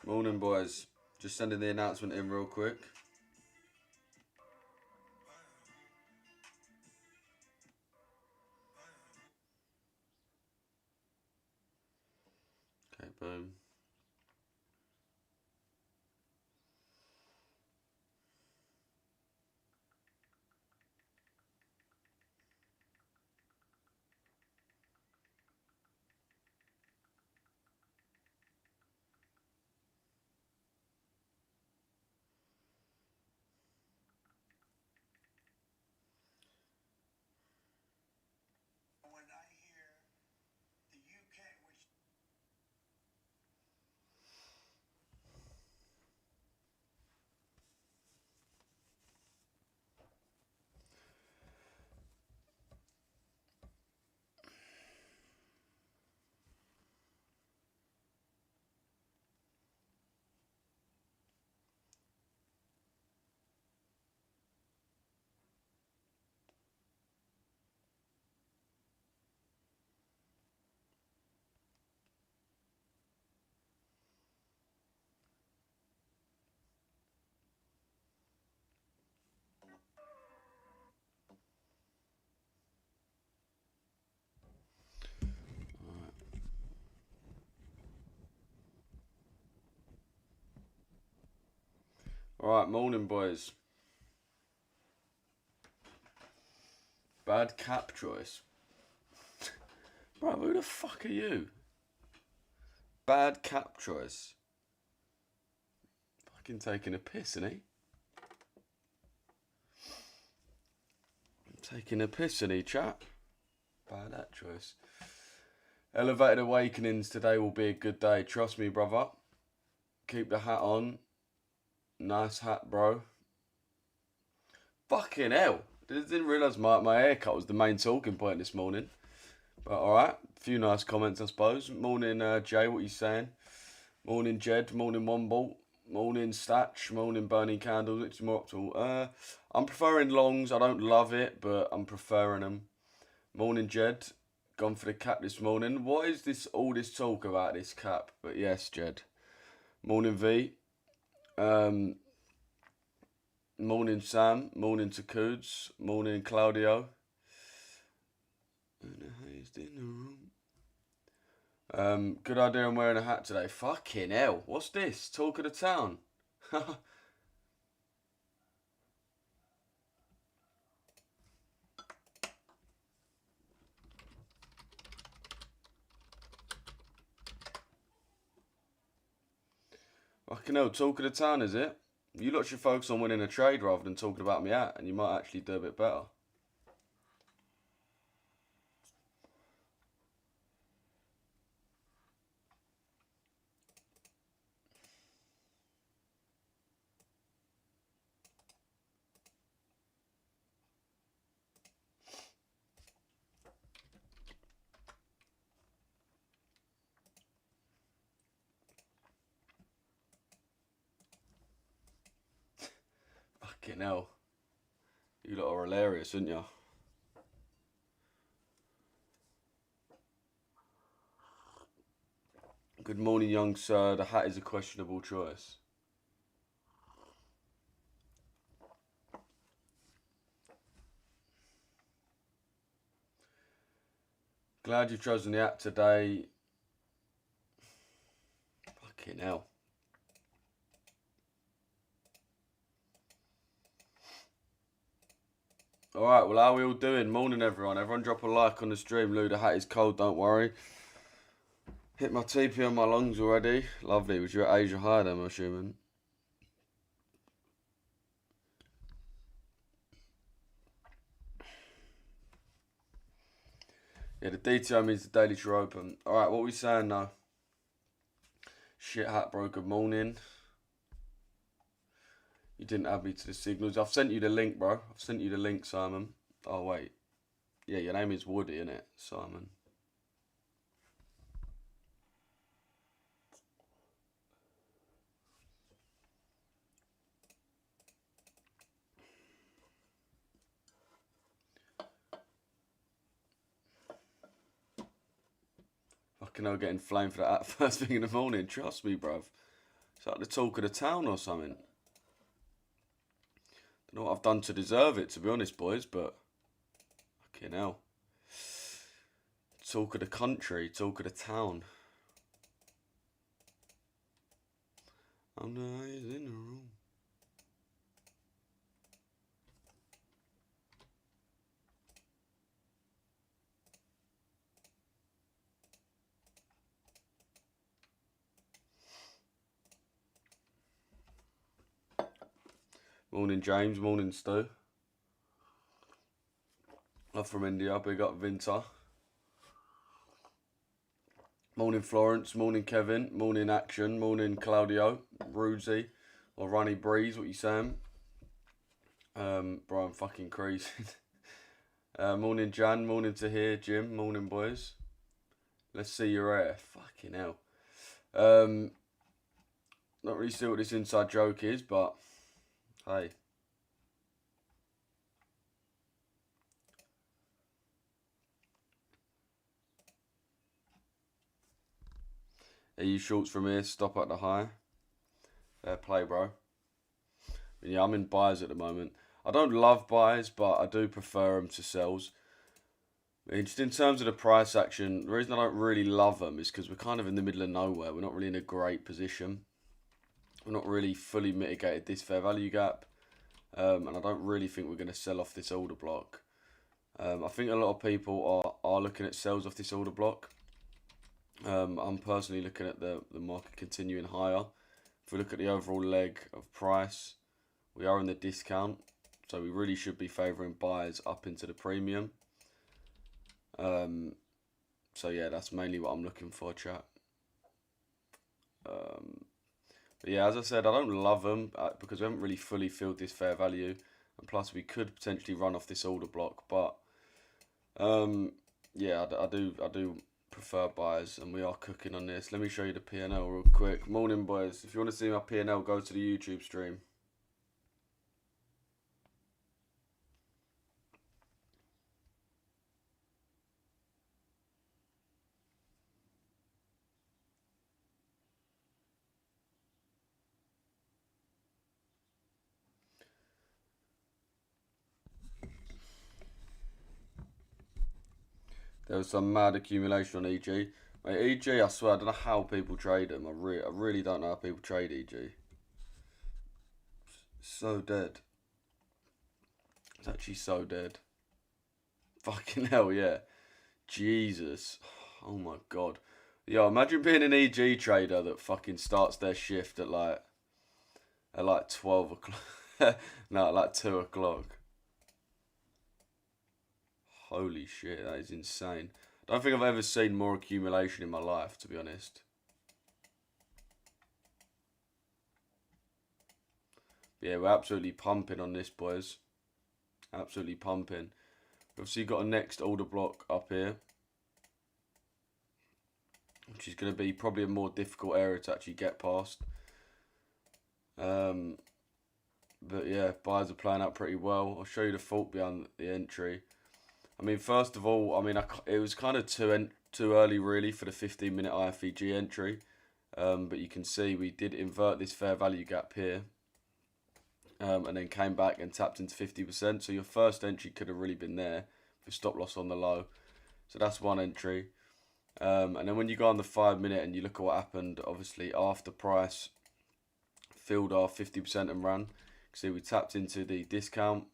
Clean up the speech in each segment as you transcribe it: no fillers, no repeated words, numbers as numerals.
Morning, boys. Just sending the announcement in real quick. Okay, boom. Alright, morning, boys. Bad cap choice. Bro, who the fuck are you? Bad cap choice. Fucking taking a piss, isn't he? Taking a piss, isn't he, chat? Bad that choice. Elevated awakenings today will be a good day. Trust me, brother. Keep the hat on. Nice hat, bro. Fucking hell. Didn't realise my haircut was the main talking point this morning. But alright, a few nice comments, I suppose. Morning, Jay, what you saying? Morning, Jed. Morning, Womble. Morning, Statch. Morning, Burning Candles. It's more optimal. I'm preferring longs. I don't love it, but I'm preferring them. Morning, Jed. Gone for the cap this morning. What is this? All this talk about this cap? But yes, Jed. Morning, V. Morning, Sam. Morning to Coods. Morning, Claudio. Good idea I'm wearing a hat today. Fucking hell. What's this? Talk of the town. Fucking hell, talk of the town, is it? You lot should focus on winning a trade rather than talking about me hat, and you might actually do a bit better. Fucking hell. You lot are hilarious, aren't you? Good morning, young sir. The hat is a questionable choice. Glad you've chosen the hat today. Fucking hell. Alright, well, how are we all doing? Morning, everyone. Everyone drop a like on the stream. Lou, the hat is cold, don't worry. Hit my TP on my lungs already. Lovely. Was you at Asia High then, I'm assuming? Yeah, the DTO means the daily true open. Alright, what are we saying now? Shit hat, bro. Good morning. You didn't add me to the signals. I've sent you the link, bro. I've sent you the link, Simon. Oh, wait. Yeah, your name is Woody, innit, Simon? Fucking hell, getting flamed for that first thing in the morning. Trust me, bruv. It's like the talk of the town or something. Don't know what I've done to deserve it, to be honest, boys, but fucking hell. Talk of the country, talk of the town. I'm the highest in the room. Morning, James. Morning, Stu. Love from India. Big up, Vinta. Morning, Florence. Morning, Kevin. Morning, Action. Morning, Claudio. Rudy. Or Runny Breeze. What you saying? Brian fucking crazy. Morning, Jan. Morning to here, Jim. Morning, boys. Let's see your hair. Fucking hell. Not really sure what this inside joke is, but hey. EU shorts from here. Stop at the high. Fair play, bro. Yeah, I'm in buys at the moment. I don't love buys, but I do prefer them to sells. Just in terms of the price action, the reason I don't really love them is because we're kind of in the middle of nowhere. We're not really in a great position. We're not really fully mitigated this fair value gap. And I don't really think we're going to sell off this order block. I think a lot of people are looking at sells off this order block. I'm personally looking at the market continuing higher. If we look at the overall leg of price, we are in the discount. So we really should be favouring buys up into the premium. So yeah, that's mainly what I'm looking for, chat. But yeah, as I said, I don't love them because we haven't really fully filled this fair value, and plus we could potentially run off this order block. But yeah, I do prefer buys, and we are cooking on this. Let me show you the P&L real quick. Morning, boys. If you want to see my P&L, go to the YouTube stream. There was some mad accumulation on EG. Mate, EG, I swear, I don't know how people trade them. I really don't know how people trade EG. So dead. It's actually so dead. Fucking hell, yeah. Jesus. Oh my god. Yo, imagine being an EG trader that fucking starts their shift at like 12 o'clock. No, at like 2 o'clock. Holy shit, that is insane. I don't think I've ever seen more accumulation in my life, to be honest. Yeah, we're absolutely pumping on this, boys. Absolutely pumping. We've obviously got a next order block up here, which is going to be probably a more difficult area to actually get past. But yeah, buys are playing out pretty well. I'll show you the fault behind the entry. I mean, first of all, I mean, it was kind of too early, really, for the 15-minute IFEG entry. But you can see we did invert this fair value gap here. And then came back and tapped into 50%. So your first entry could have really been there for stop loss on the low. So that's one entry. And then when you go on the 5-minute and you look at what happened, obviously after price filled our 50% and ran. See, we tapped into the discount.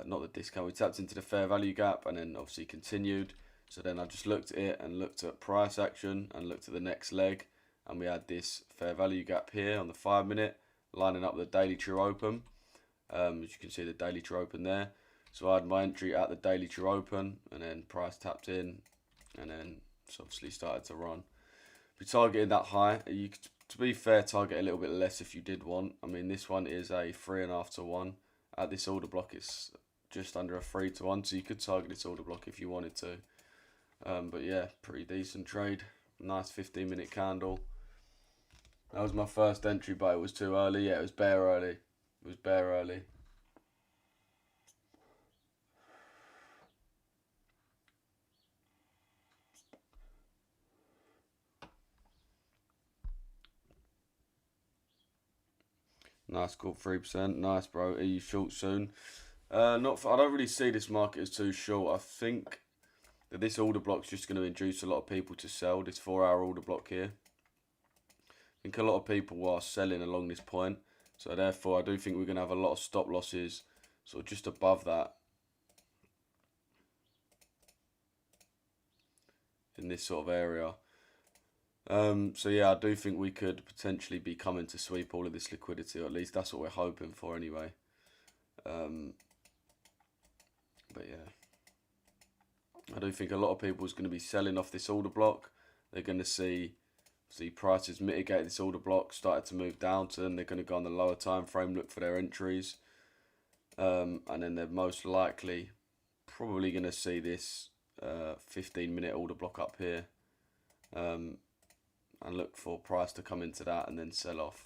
Not the discount, we tapped into the fair value gap and then obviously continued. So then I just looked at it and looked at price action and looked at the next leg. And we had this fair value gap here on the 5-minute, lining up with the daily true open. As you can see, the daily true open there. So I had my entry at the daily true open and then price tapped in and then it's obviously started to run. If you're targeting that high, you could, to be fair, target a little bit less if you did want. I mean, this one is a 3.5 to 1. At this order block, it's just under a 3 to 1, so you could target this order block if you wanted to. But yeah, pretty decent trade. Nice 15-minute candle. That was my first entry, but it was too early. Yeah, it was bare early. It was bare early. Nice, caught 3%. Nice, bro. Are you short soon? I don't really see this market as too short. I think that this order block's just going to induce a lot of people to sell. This 4-hour order block here. I think a lot of people are selling along this point. So therefore, I do think we're going to have a lot of stop losses sort of just above that. In this sort of area. So yeah, I do think we could potentially be coming to sweep all of this liquidity, or at least that's what we're hoping for anyway. But yeah, I do think a lot of people is going to be selling off this order block. They're going to see prices mitigate this order block, started to move down to them. They're going to go on the lower time frame, look for their entries, and then they're most likely probably going to see this 15-minute order block up here, and look for price to come into that and then sell off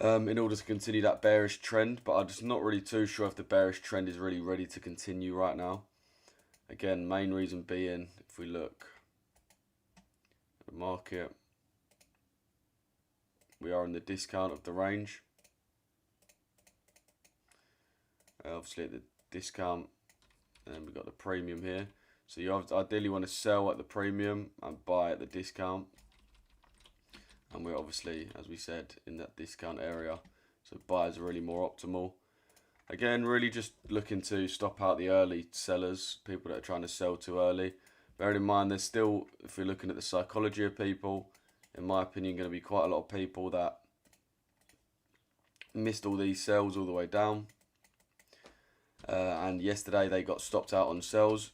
in order to continue that bearish trend. But I'm just not really too sure if the bearish trend is really ready to continue right now. Again, main reason being, if we look at the market, we are in the discount of the range. Obviously at the discount, and we've got the premium here. So you ideally want to sell at the premium and buy at the discount. And we're obviously, as we said, in that discount area. So buyers are really more optimal. Again, really just looking to stop out the early sellers, people that are trying to sell too early. Bearing in mind, there's still, if we're looking at the psychology of people, in my opinion, going to be quite a lot of people that missed all these sells all the way down. And yesterday they got stopped out on sells.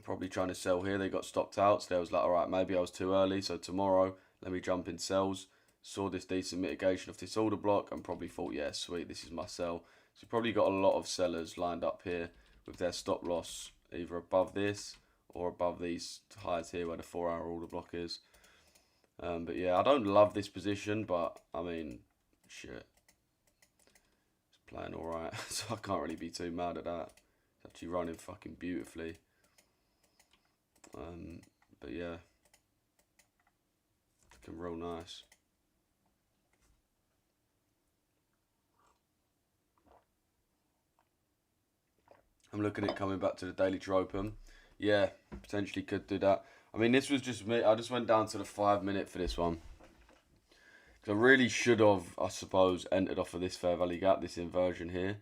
Probably trying to sell here, they got stopped out. So they was like, all right, maybe I was too early. So tomorrow, let me jump in sells. Saw this decent mitigation of this order block and probably thought, yeah, sweet, this is my sell. So you probably got a lot of sellers lined up here with their stop loss either above this or above these highs here where the 4-hour order block is. But yeah, I don't love this position, but I mean, shit. Playing alright, so I can't really be too mad at that. It's actually running fucking beautifully. But yeah, looking real nice. I'm looking at coming back to the daily to open. Yeah, potentially could do that. I mean, this was just me. I just went down to the 5-minute for this one. Because I really should have, I suppose, entered off of this fair value gap, this inversion here,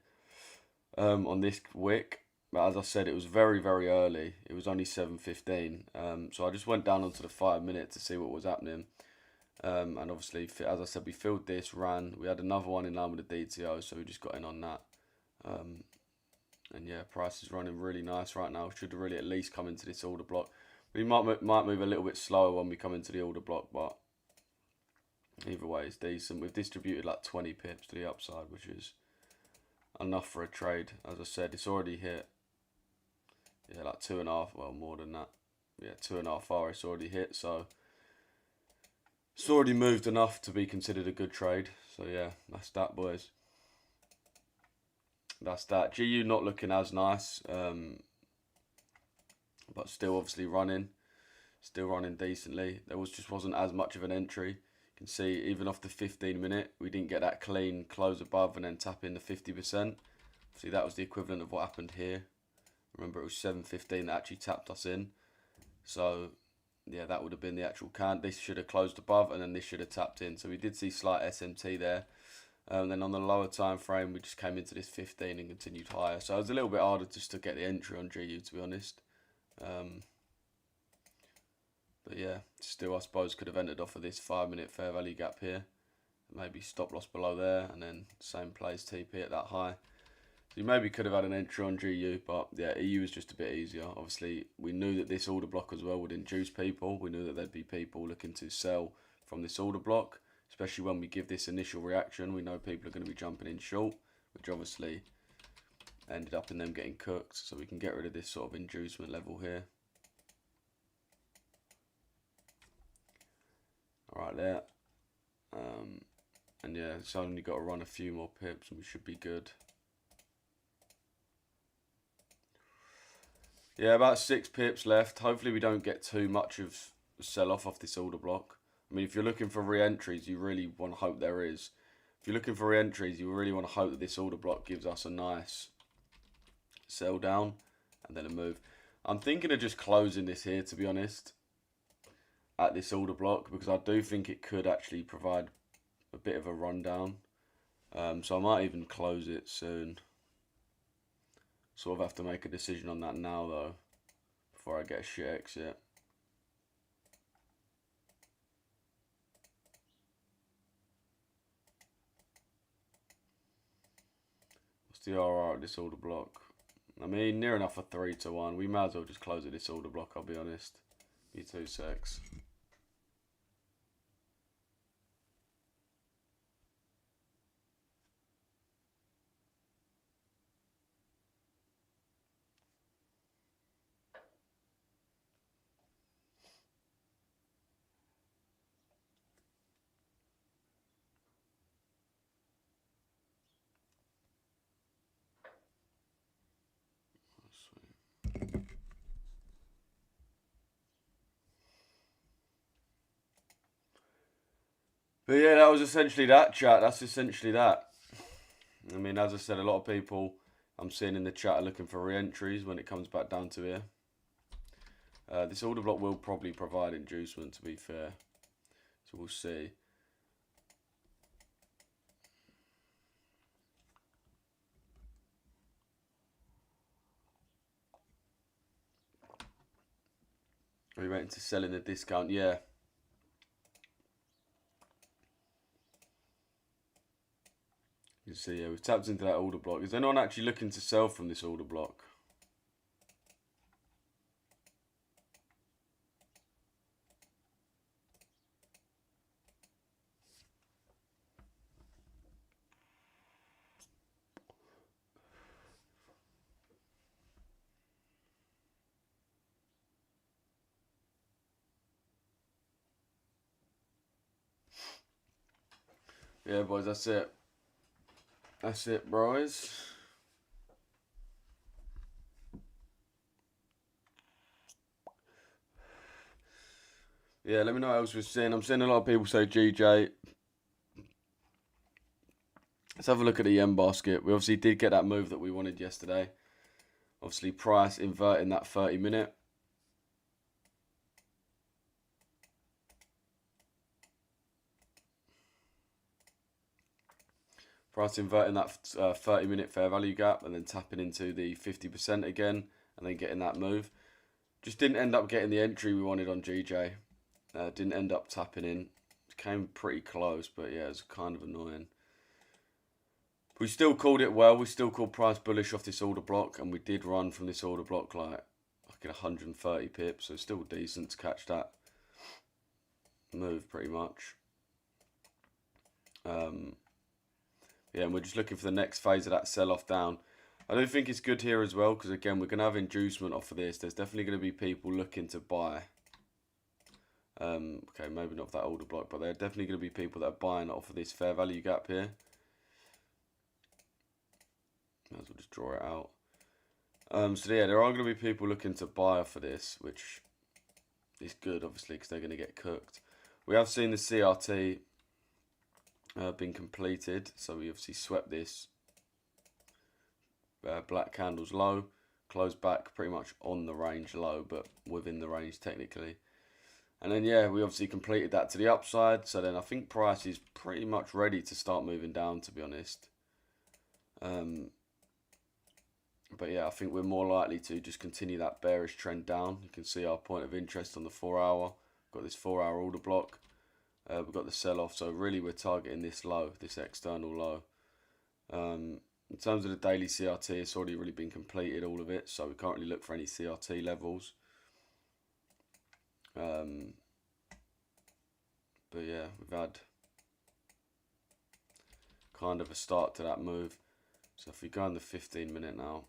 on this wick. But as I said, it was very, very early. It was only 7:15. So I just went down onto the 5-minute to see what was happening. And obviously, as I said, we filled this, ran. We had another one in line with the DTO, so we just got in on that. And yeah, price is running really nice right now. Should really at least come into this order block. We might move a little bit slower when we come into the order block, but either way, it's decent. We've distributed like 20 pips to the upside, which is enough for a trade. As I said, it's already hit, yeah, like 2.5, well, more than that. Yeah, 2.5 hours it's already hit, so it's already moved enough to be considered a good trade. So yeah, that's that, boys. That's that. GU not looking as nice, but still obviously running. Still running decently. There just wasn't as much of an entry. You can see even off the 15-minute, we didn't get that clean close above and then tap in the 50%. See, that was the equivalent of what happened here. Remember, it was 7:15 that actually tapped us in. So yeah, that would have been the actual can. This should have closed above and then this should have tapped in. So we did see slight SMT there. And then on the lower time frame, we just came into this 15 and continued higher. So it was a little bit harder just to get the entry on GU, to be honest. But yeah, still I suppose could have entered off of this 5-minute fair value gap here. Maybe stop loss below there and then same place TP at that high. So you maybe could have had an entry on GU, but yeah, EU was just a bit easier. Obviously, we knew that this order block as well would induce people. We knew that there'd be people looking to sell from this order block, especially when we give this initial reaction. We know people are going to be jumping in short, which obviously ended up in them getting cooked. So we can get rid of this sort of inducement level here. Right there. And yeah, it's only got to run a few more pips and we should be good. Yeah, about 6 pips left. Hopefully we don't get too much of a sell-off this order block. I mean, if you're looking for re-entries, you really want to hope there is. If you're looking for re-entries, you really want to hope that this order block gives us a nice sell down and then a move. I'm thinking of just closing this here, to be honest, at this order block, because I do think it could actually provide a bit of a rundown. So I might even close it soon. Sort of have to make a decision on that now, though, before I get a shit exit. What's the RR at this order block? I mean, near enough a 3-1. We might as well just close at this order block, I'll be honest. Be 2 secs. But yeah, that was essentially that, chat. That's essentially that. I mean, as I said, a lot of people I'm seeing in the chat are looking for re-entries when it comes back down to here. This order block will probably provide inducement, to be fair. So we'll see. Are we waiting to sell in the discount? Yeah. You see, yeah, we've tapped into that order block. Is anyone actually looking to sell from this order block? Yeah, boys, that's it. That's it, boys. Yeah, let me know what else we're seeing. I'm seeing a lot of people say GJ. Let's have a look at the yen basket. We obviously did get that move that we wanted yesterday. Obviously, price inverting that 30-minute. Price inverting that 30-minute fair value gap and then tapping into the 50% again and then getting that move. Just didn't end up getting the entry we wanted on GJ. Didn't end up tapping in. Came pretty close, but yeah, it was kind of annoying. We still called it well. We still called price bullish off this order block, and we did run from this order block like at 130 pips, so still decent to catch that move pretty much. Yeah, and we're just looking for the next phase of that sell-off down. I don't think it's good here as well, because again, we're going to have inducement off of this. There's definitely going to be people looking to buy. Okay, maybe not that order block, but there are definitely going to be people that are buying off of this fair value gap here. Might as well just draw it out. So yeah, there are going to be people looking to buy off of this, which is good, obviously, because they're going to get cooked. We have seen the CRT been completed, so we obviously swept this black candles low, closed back pretty much on the range low, but within the range technically. And then yeah, we obviously completed that to the upside, so then I think price is pretty much ready to start moving down, to be honest. But yeah, I think we're more likely to just continue that bearish trend down. You can see our point of interest on the 4-hour. Got this 4-hour order block. We've got the sell-off, so really we're targeting this low, this external low. In terms of the daily CRT, it's already really been completed, all of it, so we can't really look for any CRT levels. But yeah, we've had kind of a start to that move. So if we go in the 15-minute now,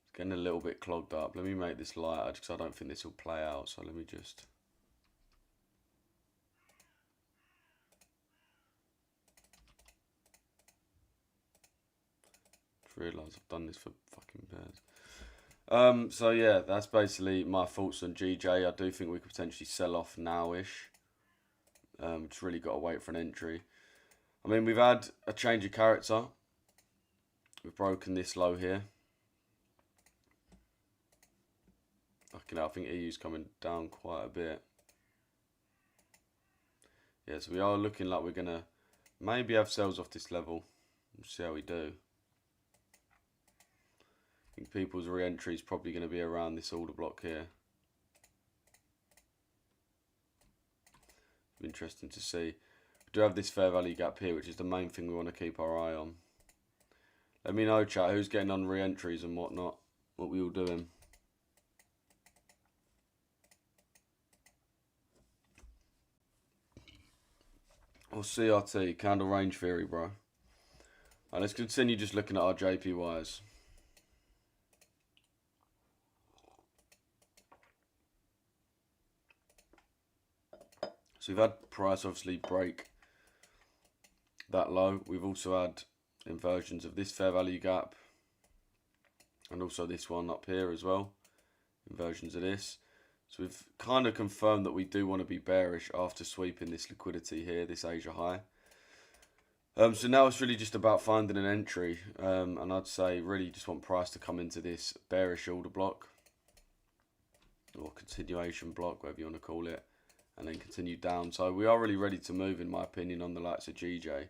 it's getting a little bit clogged up. Let me make this lighter because I don't think this will play out. So let me just... realise I've done this for fucking pairs. So yeah, that's basically my thoughts on GJ. I do think we could potentially sell off now-ish. Just really got to wait for an entry. I mean, we've had a change of character. We've broken this low here. I think EU's coming down quite a bit. Yeah, so we are looking like we're going to maybe have sells off this level. We'll see how we do. I think people's re-entry is probably going to be around this order block here. Interesting to see. We do have this fair value gap here, which is the main thing we want to keep our eye on. Let me know, chat, who's getting on re-entries and whatnot. What we all doing. Or CRT, candle range theory, bro. Alright, let's continue just looking at our JPYs. So we've had price obviously break that low. We've also had inversions of this fair value gap and also this one up here as well. Inversions of this. So we've kind of confirmed that we do want to be bearish after sweeping this liquidity here, this Asia high. So now it's really just about finding an entry, and I'd say really just want price to come into this bearish order block or continuation block, whatever you want to call it, and then continue down. So we are really ready to move, in my opinion, on the likes of GJ.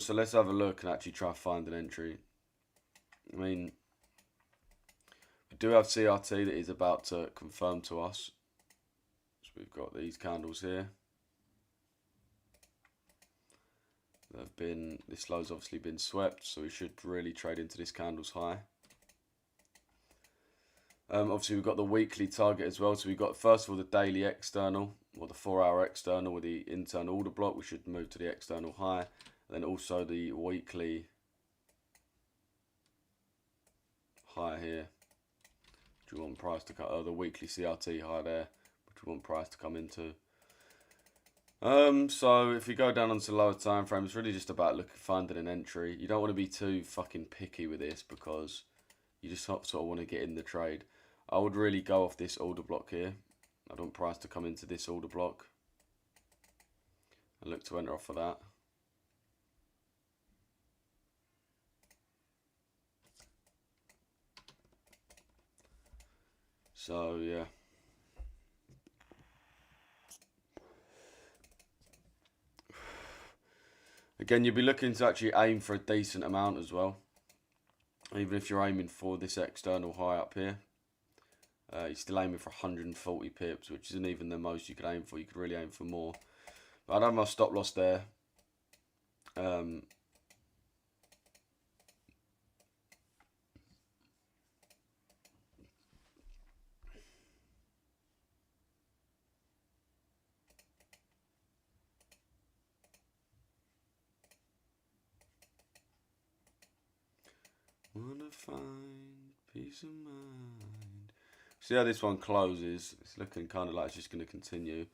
So let's have a look and actually try to find an entry. I mean, we do have CRT that is about to confirm to us. So we've got these candles here. This low's obviously been swept, so we should really trade into this candle's high. Obviously we've got the weekly target as well. So we've got first of all the daily external, or the 4-hour external with the internal order block. We should move to the external high. And then also the weekly high here. Which we want price to come, the weekly CRT high there, which we want price to come into. So if we go down onto lower time frame, it's really just about finding an entry. You don't want to be too fucking picky with this because you just sort of want to get in the trade. I would really go off this order block here. I don't want price to come into this order block and look to enter off of that. So yeah. Again, you'll be looking to actually aim for a decent amount as well. Even if you're aiming for this external high up here. You're still aiming for 140 pips, which isn't even the most you could aim for. You could really aim for more. But I don't have my stop loss there. Wanna find peace of mind. See how this one closes. It's looking kind of like it's just going to continue.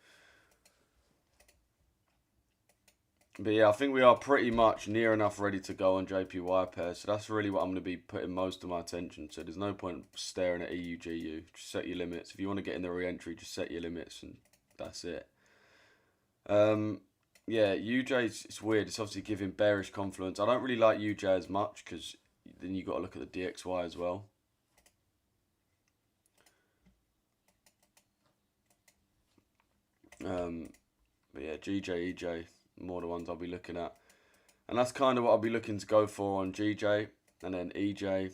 But yeah, I think we are pretty much near enough ready to go on JPY pairs. So that's really what I'm going to be putting most of my attention to. There's no point staring at EU, GU. Just set your limits. If you want to get in the re-entry, just set your limits and that's it. Yeah, UJ, it's weird. It's obviously giving bearish confluence. I don't really like UJ as much because then you've got to look at the DXY as well. But yeah, GJ, EJ, more the ones I'll be looking at. And that's kind of what I'll be looking to go for on GJ. And then EJ.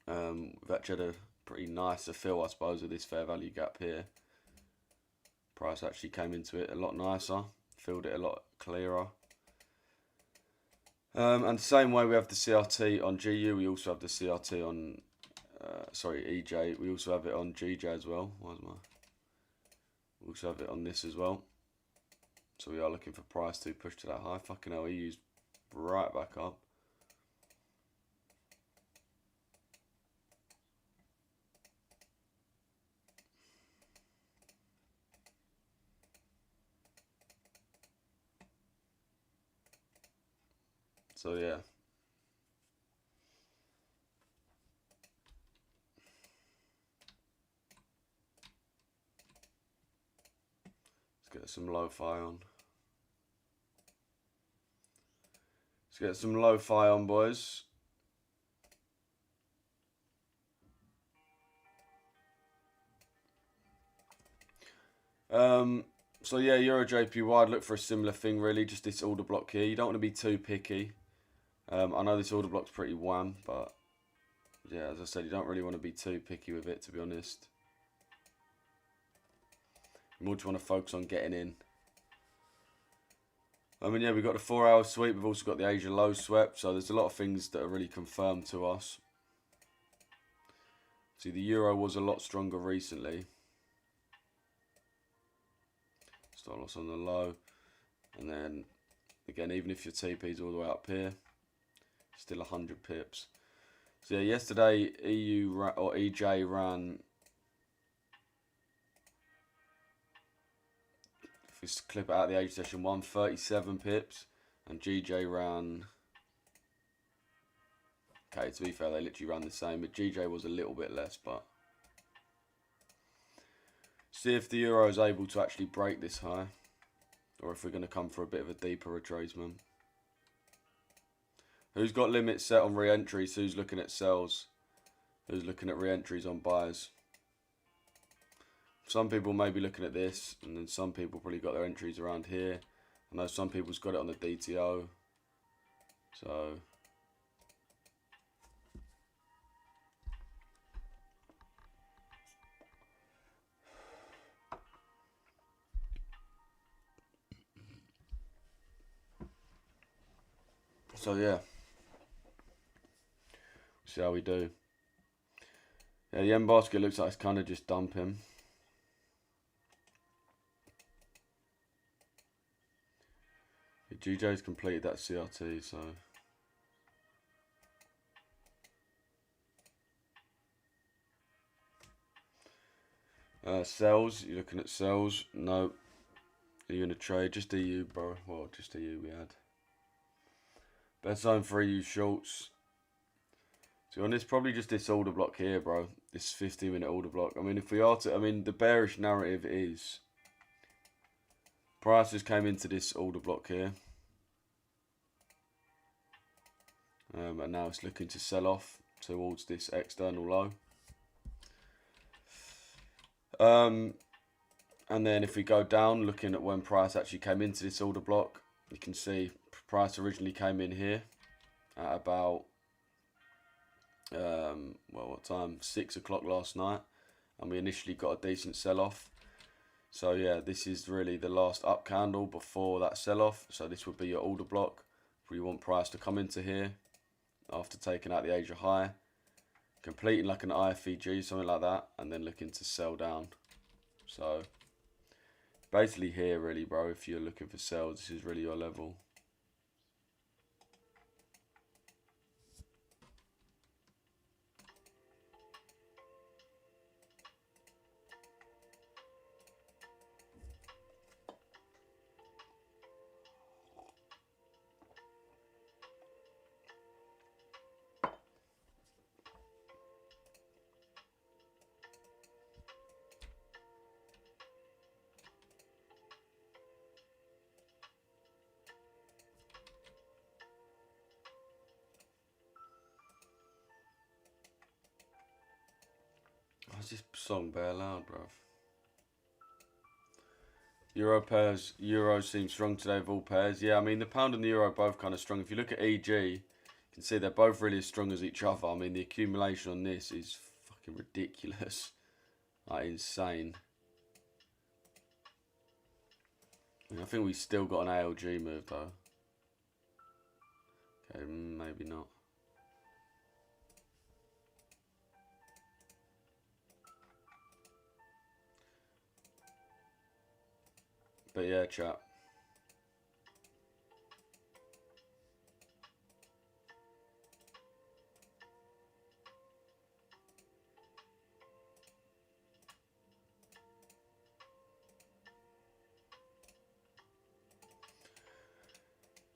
We've actually had a pretty nice fill, I suppose, with this fair value gap here. Price actually came into it a lot nicer. Filled it a lot clearer. And the same way we have the CRT on GU, we also have the CRT on, EJ. We also have it on GJ as well. We also have it on this as well. So we are looking for price to push to that high. Fucking hell, EU's right back up. So yeah. get some lo-fi on. Let's get some lo-fi on, boys. So yeah, Euro JPY, I'd look for a similar thing really, just this order block here. You don't want to be too picky. I know this order block's pretty wham, but yeah, as I said, you don't really want to be too picky with it, to be honest. You more just want to focus on getting in. I mean, yeah, we've got the 4-hour sweep. We've also got the Asia low swept. So there's a lot of things that are really confirmed to us. See, the euro was a lot stronger recently. Stop loss on the low. And then, again, even if your TP is all the way up here, still 100 pips. So yeah, yesterday, EJ ran... If we clip it out of the Asia session, 137 pips. And GJ ran... Okay, to be fair, they literally ran the same. But GJ was a little bit less, but... See if the euro is able to actually break this high. Or if we're going to come for a bit of a deeper retracement. Who's got limits set on re-entries? Who's looking at sells? Who's looking at re-entries on buys? Some people may be looking at this, and then some people probably got their entries around here. I know some people's got it on the DTO. So yeah. See how we do. Yeah, the yen basket looks like it's kind of just dumping. GJ's completed that CRT, so sells. You're looking at sells. No. Are you in a trade? Just EU, bro. Well, just EU we had. Best zone for EU shorts. So on this, probably just this order block here, bro. This 15-minute order block. I mean, if we are to, I mean, the bearish narrative is prices came into this order block here. And now it's looking to sell off towards this external low. And then if we go down, looking at when price actually came into this order block, you can see price originally came in here at about, well, what time? 6 o'clock last night. And we initially got a decent sell-off. So yeah, this is really the last up candle before that sell-off. So this would be your order block. If you want price to come into here after taking out the Asia high, completing like an IFEG, something like that, and then looking to sell down. So basically here really, bro, if you're looking for sales, this is really your level. Why's this song bare loud, bruv? Euro pairs, Euro seems strong today of all pairs. Yeah, I mean, the pound and the euro are both kind of strong. If you look at EG, you can see they're both really as strong as each other. I mean, the accumulation on this is fucking ridiculous. Like, insane. I think we still got an ALG move, though. Okay, maybe not. But yeah, chat.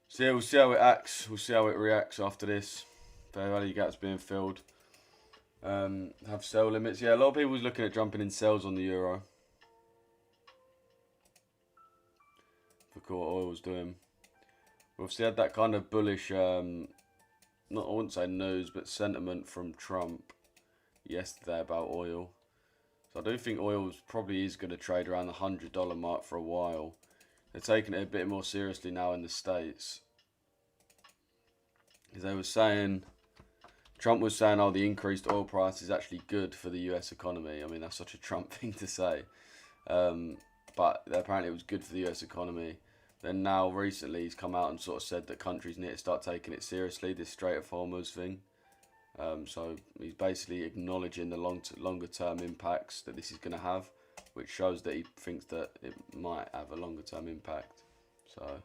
So yeah, we'll see how it acts. We'll see how it reacts after this. Fair value gaps being filled. Have sell limits. Yeah, a lot of people's looking at jumping in sells on the euro. look at what oil's doing. We obviously had that kind of bullish, I wouldn't say news, but sentiment from Trump yesterday about oil. So I do think oil probably is going to trade around the $100 mark for a while. They're taking it a bit more seriously now in the States. Because they were saying, Trump was saying, oh, the increased oil price is actually good for the US economy. I mean, that's such a Trump thing to say. But apparently it was good for the US economy. Then now recently he's come out and sort of said that countries need to start taking it seriously, this Strait of Hormuz thing. So he's basically acknowledging the longer term impacts that this is going to have, which shows that he thinks that it might have a longer term impact. So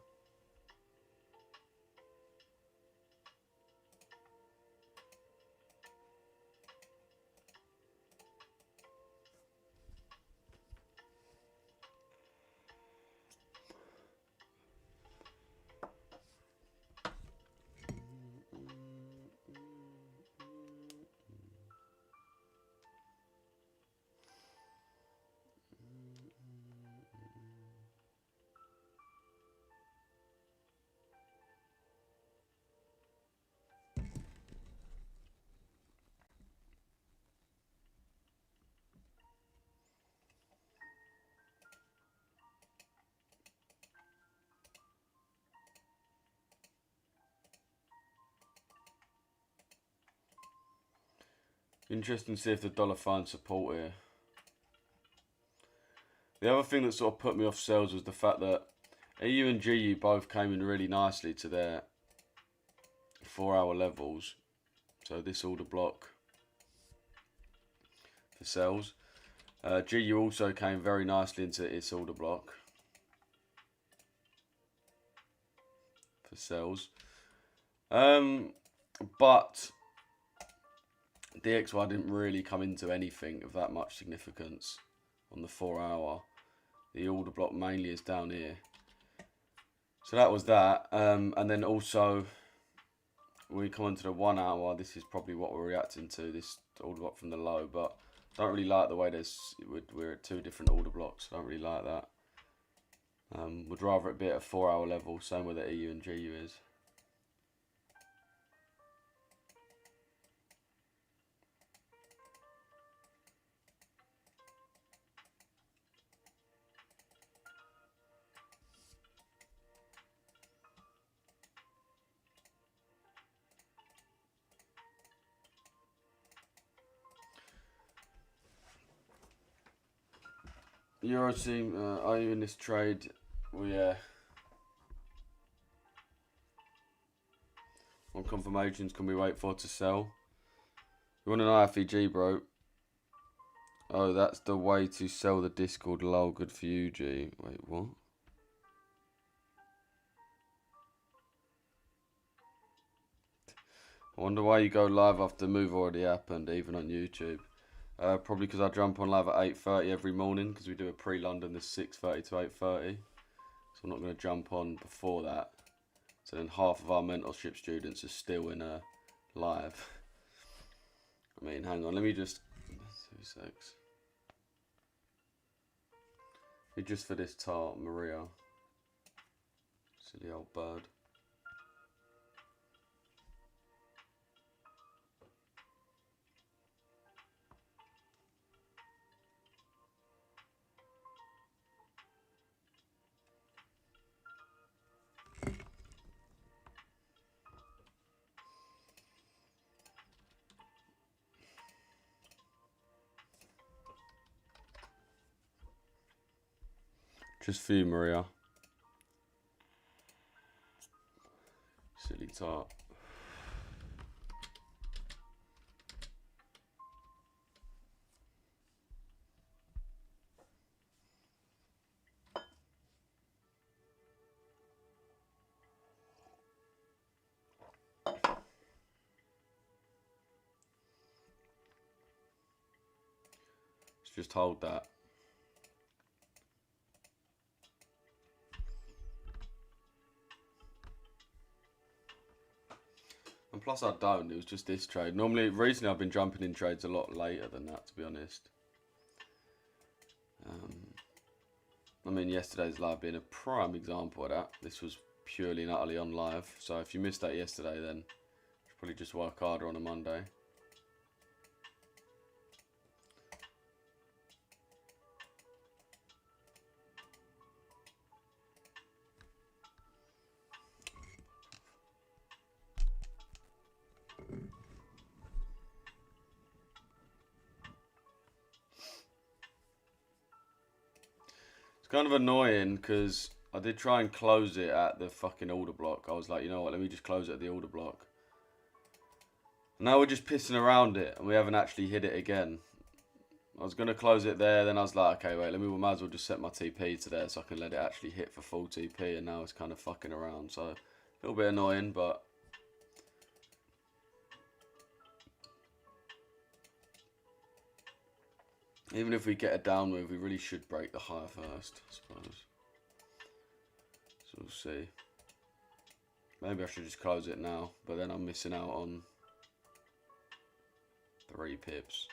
interesting to see if the dollar finds support here. The other thing that sort of put me off sells was the fact that EU and GU both came in really nicely to their 4-hour levels. So this order block for sells. GU also came very nicely into its order block for sells. But DXY didn't really come into anything of that much significance on the 4-hour. The order block mainly is down here. So that was that. And then also, when we come onto the 1-hour, this is probably what we're reacting to, this order block from the low. But I don't really like the way we're at 2 different order blocks. I don't really like that. Would rather it be at a 4-hour level, same with the EU and GU is. Euro team, are you in this trade? Well, yeah. What confirmations can we wait for to sell? You want an IFEG, bro? Oh, that's the way to sell the Discord. Lol, good for you, G. Wait, what? I wonder why you go live after the move already happened, even on YouTube. Probably because I jump on live at 8:30 every morning, because we do a pre-London that's 6:30 to 8:30. So I'm not going to jump on before that. So then half of our mentorship students are still in live. I mean, hang on, let me just... 2 secs. Just for this tart, Maria. Silly old bird. Just for you, Maria. Silly tart. Let's just hold that. And plus I don't, it was just this trade. Normally, recently I've been jumping in trades a lot later than that, to be honest. I mean, yesterday's live being a prime example of that. This was purely and utterly on live. So if you missed that yesterday, then you should probably just work harder on a Monday. Kind of annoying because I did try and close it at the fucking order block. I was like, you know what, let me just close it at the order block. Now we're just pissing around it and we haven't actually hit it again. I was going to close it there, then I was like, okay, wait, we might as well just set my TP to there so I can let it actually hit for full TP, and now it's kind of fucking around. So, a little bit annoying, but... even if we get a down move, we really should break the higher first, I suppose. So we'll see. Maybe I should just close it now, but then I'm missing out on 3 pips.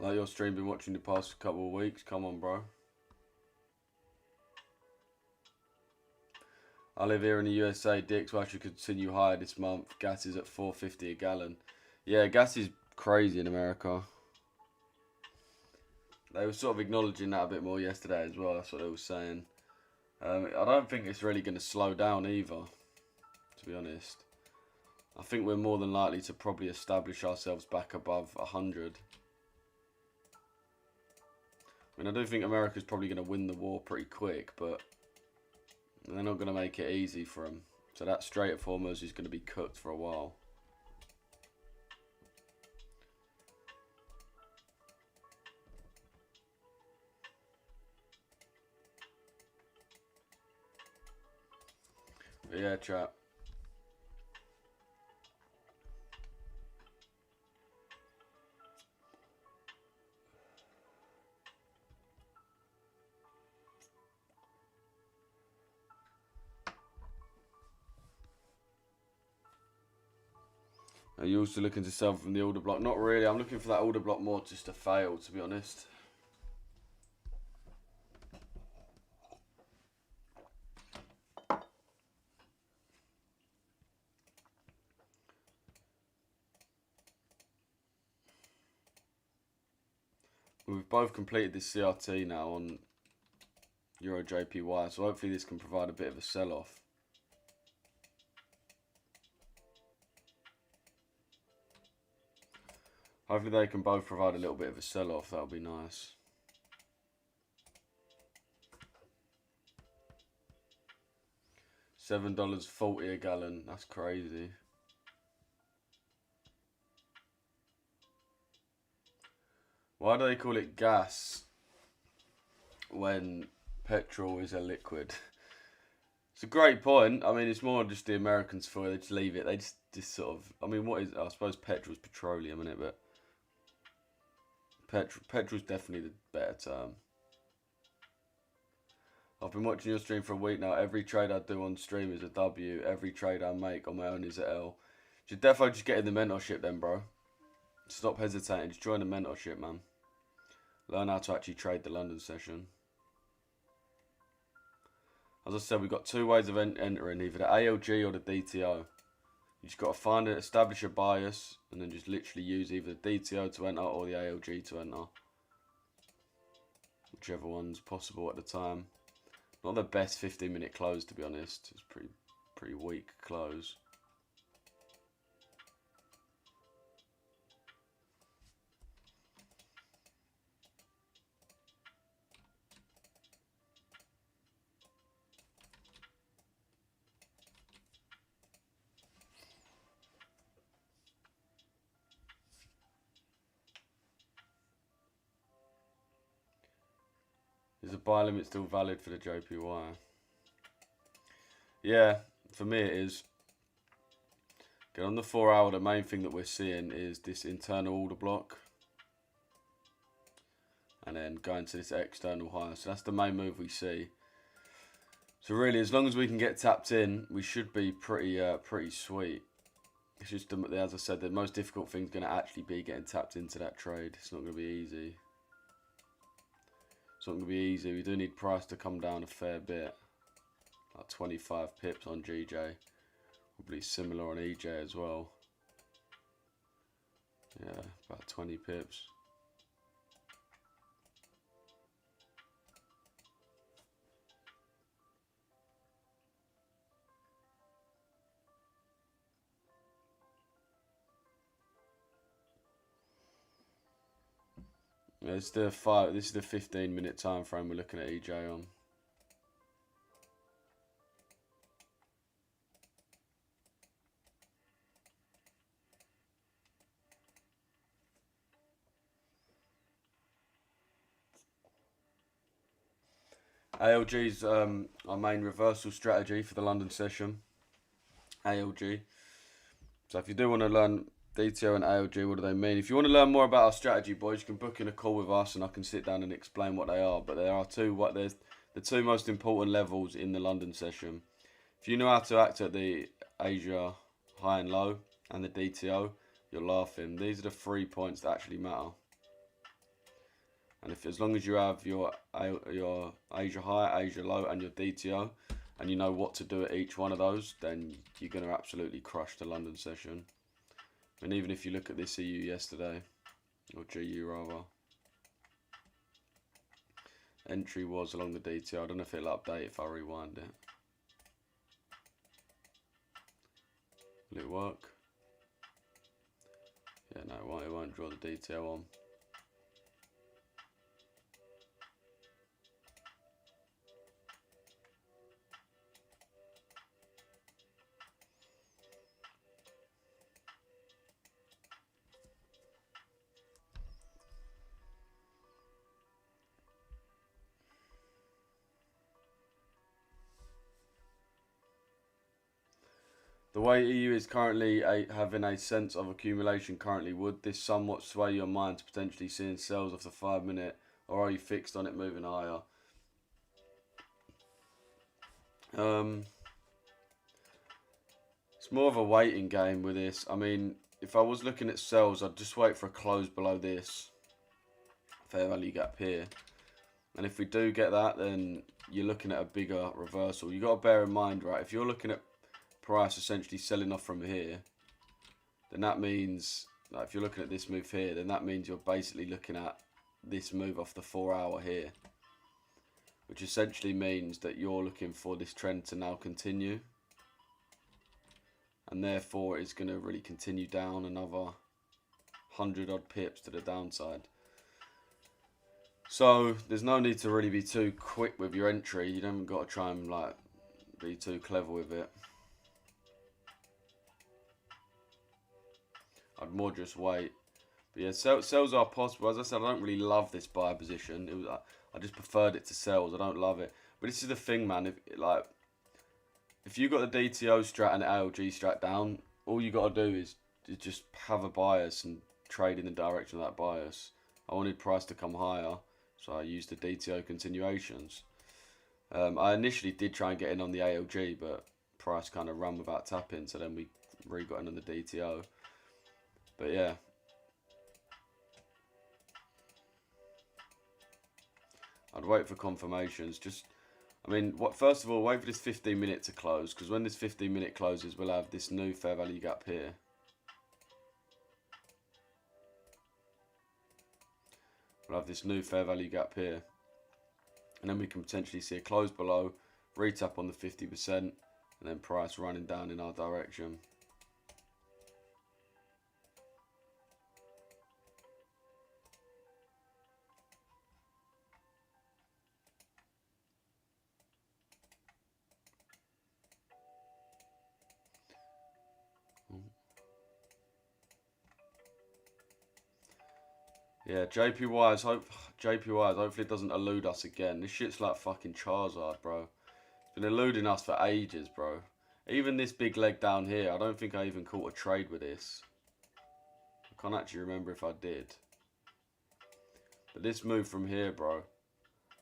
Like your stream, been watching the past couple of weeks. Come on, bro. I live here in the USA. Dicks will actually continue higher this month. Gas is at $4.50 a gallon. Yeah, gas is crazy in America. They were sort of acknowledging that a bit more yesterday as well. That's what they were saying. I don't think it's really going to slow down either, to be honest. I think we're more than likely to probably establish ourselves back above 100. I mean, I do think America's probably going to win the war pretty quick, but they're not going to make it easy for them. So that Strait of Hormuz is going to be cooked for a while. But yeah, chat. Are you also looking to sell from the order block? Not really. I'm looking for that order block more just to fail, to be honest. We've both completed this CRT now on Euro JPY, so hopefully this can provide a bit of a sell-off. Hopefully they can both provide a little bit of a sell-off. That'll be nice. $7.40 a gallon. That's crazy. Why do they call it gas when petrol is a liquid? It's a great point. I mean, it's more just the Americans for it. They just leave it. They just sort of... I mean, what is... I suppose petrol's petroleum, isn't it? But petrol's definitely the better term. I've been watching your stream for a week now. Every trade I do on stream is a W. Every trade I make on my own is a L. Should definitely just get in the mentorship then, bro. Stop hesitating. Just join the mentorship, man. Learn how to actually trade the London session. As I said, we've got 2 ways of entering, either the ALG or the DTO. You just got to find it, establish a bias, and then just literally use either the DTO to enter or the ALG to enter. Whichever one's possible at the time. Not the best 15-minute close, to be honest. It's pretty weak close. Is the buy limit still valid for the JPY? Yeah, for me it is. Get on the 4 hour, the main thing that we're seeing is this internal order block. And then going to this external high. So that's the main move we see. So really, as long as we can get tapped in, we should be pretty sweet. It's just, as I said, the most difficult thing is going to actually be getting tapped into that trade. It's not going to be easy. It's not going to be easy. We do need price to come down a fair bit. Like 25 pips on GJ. Probably similar on EJ as well. Yeah, about 20 pips. Yeah, this is the 15-minute time frame we're looking at EJ on. ALG's our main reversal strategy for the London session. ALG. So if you do want to learn DTO and ALG, what do they mean? If you want to learn more about our strategy, boys, you can book in a call with us and I can sit down and explain what they are. But there are there's the two most important levels in the London session. If you know how to act at the Asia high and low and the DTO, you're laughing. These are the 3 points that actually matter. And as long as you have your Asia high, Asia low, and your DTO, and you know what to do at each one of those, then you're going to absolutely crush the London session. And even if you look at this EU yesterday, or GU rather, entry was along the DTO. I don't know if it'll update if I rewind it. Will it work? Yeah, no, it won't draw the DTO on. The way EU is currently having a sense of accumulation currently, would this somewhat sway your mind to potentially seeing sells off the 5 minute, or are you fixed on it moving higher? It's more of a waiting game with this. I mean, if I was looking at sells, I'd just wait for a close below this fair value gap here. And if we do get that, then you're looking at a bigger reversal. You've got to bear in mind, right, if you're looking at price essentially selling off from here, then that means, like, if you're looking at this move here, then that means you're basically looking at this move off the 4 hour here, which essentially means that you're looking for this trend to now continue, and therefore it's going to really continue down another 100 odd pips to the downside. So there's no need to really be too quick with your entry. You haven't got to try and like be too clever with it. I'd more just wait. But yeah, sells are possible. As I said, I don't really love this buy position. I just preferred it to sells. I don't love it. But this is the thing, man. If you got the DTO strat and the ALG strat down, all you got to do is just have a bias and trade in the direction of that bias. I wanted price to come higher, so I used the DTO continuations. I initially did try and get in on the ALG, but price kind of ran without tapping, so then we got in on the DTO. But yeah, I'd wait for confirmations. I mean, first of all, wait for this 15 minute to close, because when this 15 minute closes, we'll have this new fair value gap here. We'll have this new fair value gap here. And then we can potentially see a close below, retap on the 50%, and then price running down in our direction. Yeah, JPYs, hopefully it doesn't elude us again. This shit's like fucking Charizard, bro. It's been eluding us for ages, bro. Even this big leg down here, I don't think I even caught a trade with this. I can't actually remember if I did. But this move from here, bro.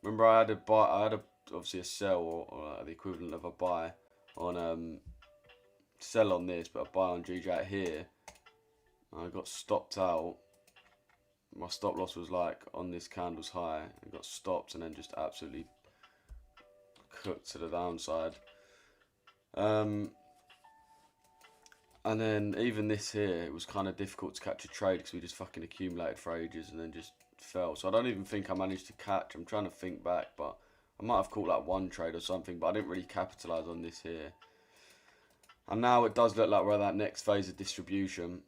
Remember I had a buy, obviously a sell or the equivalent of a buy on sell on this, but I buy on GJ here. I got stopped out. My stop loss was like on this candle's high. It got stopped and then just absolutely cooked to the downside. And then even this here, it was kind of difficult to catch a trade because we just fucking accumulated for ages and then just fell. So I don't even think I managed to catch. I'm trying to think back, but I might have caught like one trade or something, but I didn't really capitalize on this here. And now it does look like we're at that next phase of distribution.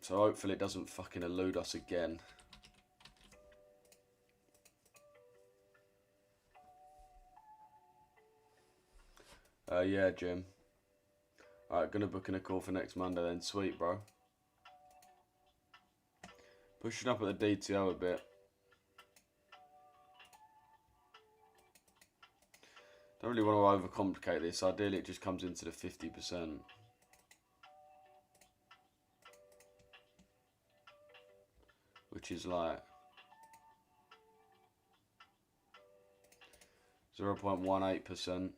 So hopefully it doesn't fucking elude us again. Yeah, Jim. Alright, gonna book in a call for next Monday then. Sweet, bro. Pushing up at the DTO a bit. Don't really want to overcomplicate this. Ideally, it just comes into the 50%. Which is like 0.18%.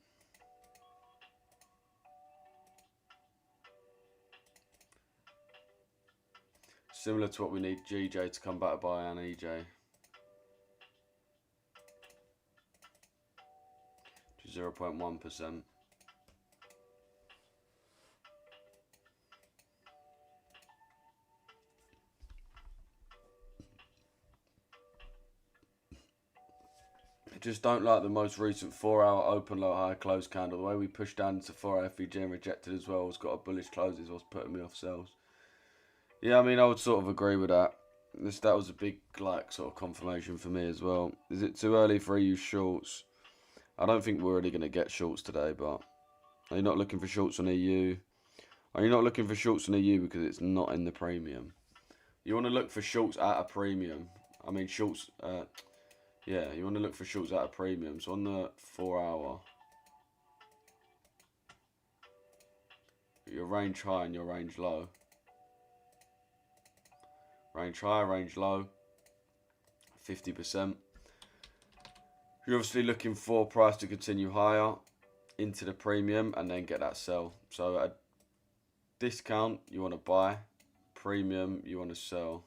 Similar to what we need GJ to come back by and EJ. 0.1%. I just don't like the most recent 4-hour open low high close candle. The way we pushed down into 4-hour FVG and rejected as well has got a bullish close is what's putting me off sells. Yeah, I mean, I would sort of agree with that. That was a big, like, sort of confirmation for me as well. Is it too early for EU shorts? I don't think we're really going to get shorts today, but are you not looking for shorts on EU? Are you not looking for shorts on EU because it's not in the premium? You want to look for shorts at a premium. I mean, shorts, yeah, you want to look for shorts at a premium. So on the 4-hour, your range high and your range low. Range high, range low, 50%. You're obviously looking for price to continue higher into the premium and then get that sell. So at discount, you want to buy. Premium, you want to sell.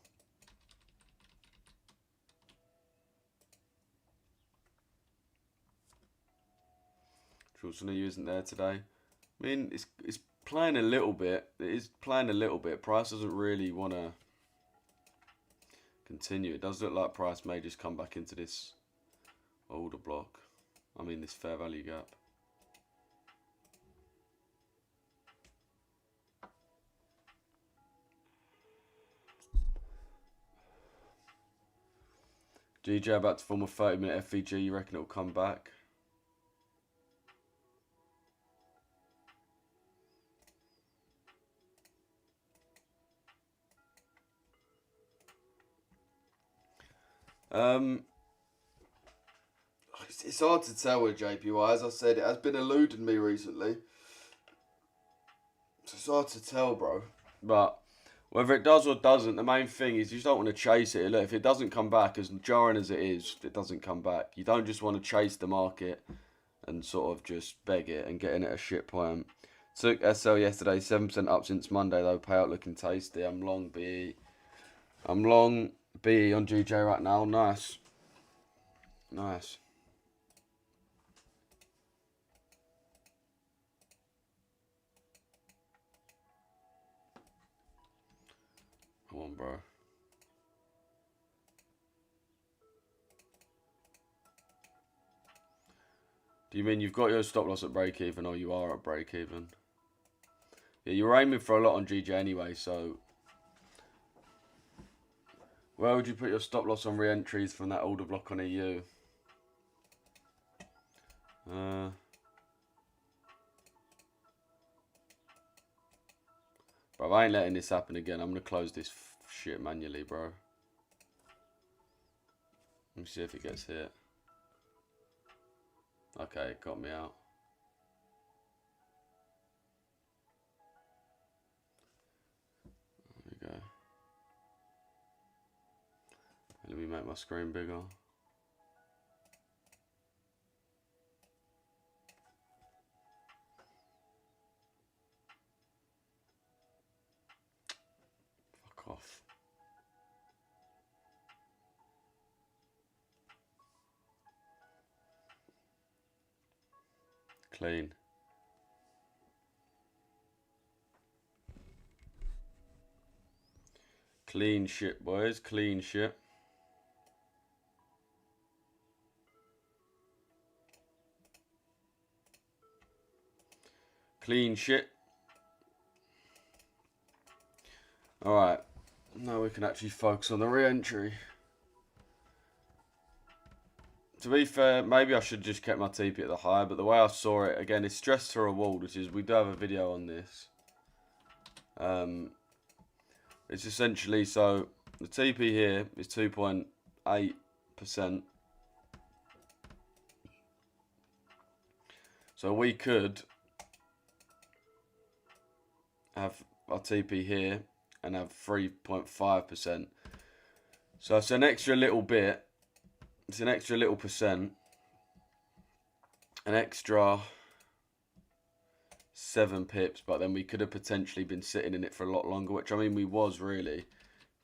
Shorts on EU isn't there today. I mean, it's playing a little bit. It is playing a little bit. Price doesn't really want to continue. It does look like price may just come back into this older block. I mean, this fair value gap. GJ about to form a 30-minute FVG. You reckon it'll come back? It's hard to tell with JPY. As I said, it has been eluding me recently. So it's hard to tell, bro. But whether it does or doesn't, the main thing is you just don't want to chase it. Look, if it doesn't come back, as jarring as it is, if it doesn't come back, you don't just want to chase the market and sort of just beg it and get in at a shit point. Took SL yesterday, 7% up since Monday though. Payout looking tasty. I'm long BE. I'm long BE on GJ right now. Nice. Nice. Come on, bro. Do you mean you've got your stop loss at break even or you are at break even? Yeah, you were aiming for a lot on GJ anyway, so where would you put your stop loss on re-entries from that older block on EU? Bro, I ain't letting this happen again. I'm going to close this shit manually, bro. Let me see if it gets hit. Okay, it got me out. There we go. Let me make my screen bigger. Clean. Clean shit, boys. Clean shit. Clean shit. Alright. Now we can actually focus on the re-entry. To be fair, maybe I should just kept my TP at the high, but the way I saw it, again, it's stress to reward, which is, we do have a video on this. It's essentially, so the TP here is 2.8%. So we could have our TP here and have 3.5%. So it's an extra little bit. It's an extra little percent. An extra 7 pips, but then we could have potentially been sitting in it for a lot longer, which I mean we was really.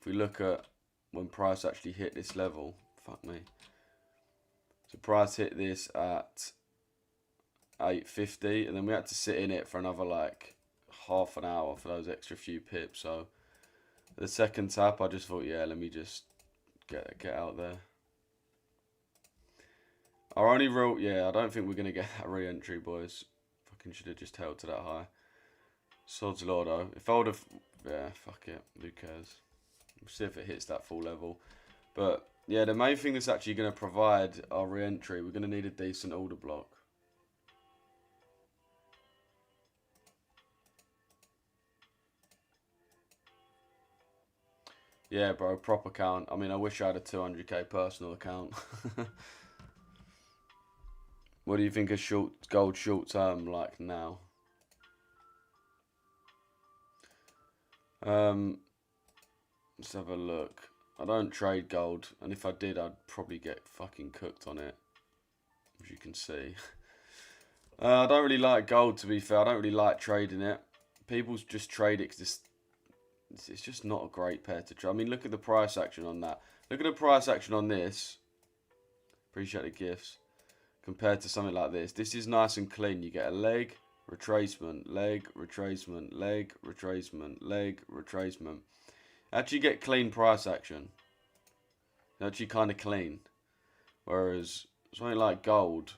If we look at when price actually hit this level, fuck me. So price hit this at 8.50, and then we had to sit in it for another like half an hour for those extra few pips. So the second tap, I just thought, yeah, let me just get out there. Our only real, yeah, I don't think we're going to get that re-entry, boys. Fucking should have just held to that high. Sod's law, though. If I would have, yeah, fuck it. Who cares? We'll see if it hits that full level. But, yeah, the main thing that's actually going to provide our re-entry, we're going to need a decent order block. Yeah, bro, prop account. I mean, I wish I had a 200k personal account. What do you think of gold short term like now? Let's have a look. I don't trade gold, and if I did, I'd probably get fucking cooked on it, as you can see. I don't really like gold, to be fair. I don't really like trading it. People just trade it because it's just not a great pair to trade. I mean, look at the price action on that. Look at the price action on this. Appreciate the gifts. Compared to something like this. This is nice and clean. You get a leg, retracement, leg, retracement, leg, retracement, leg, retracement. Actually get clean price action. Actually kind of clean. Whereas something like gold,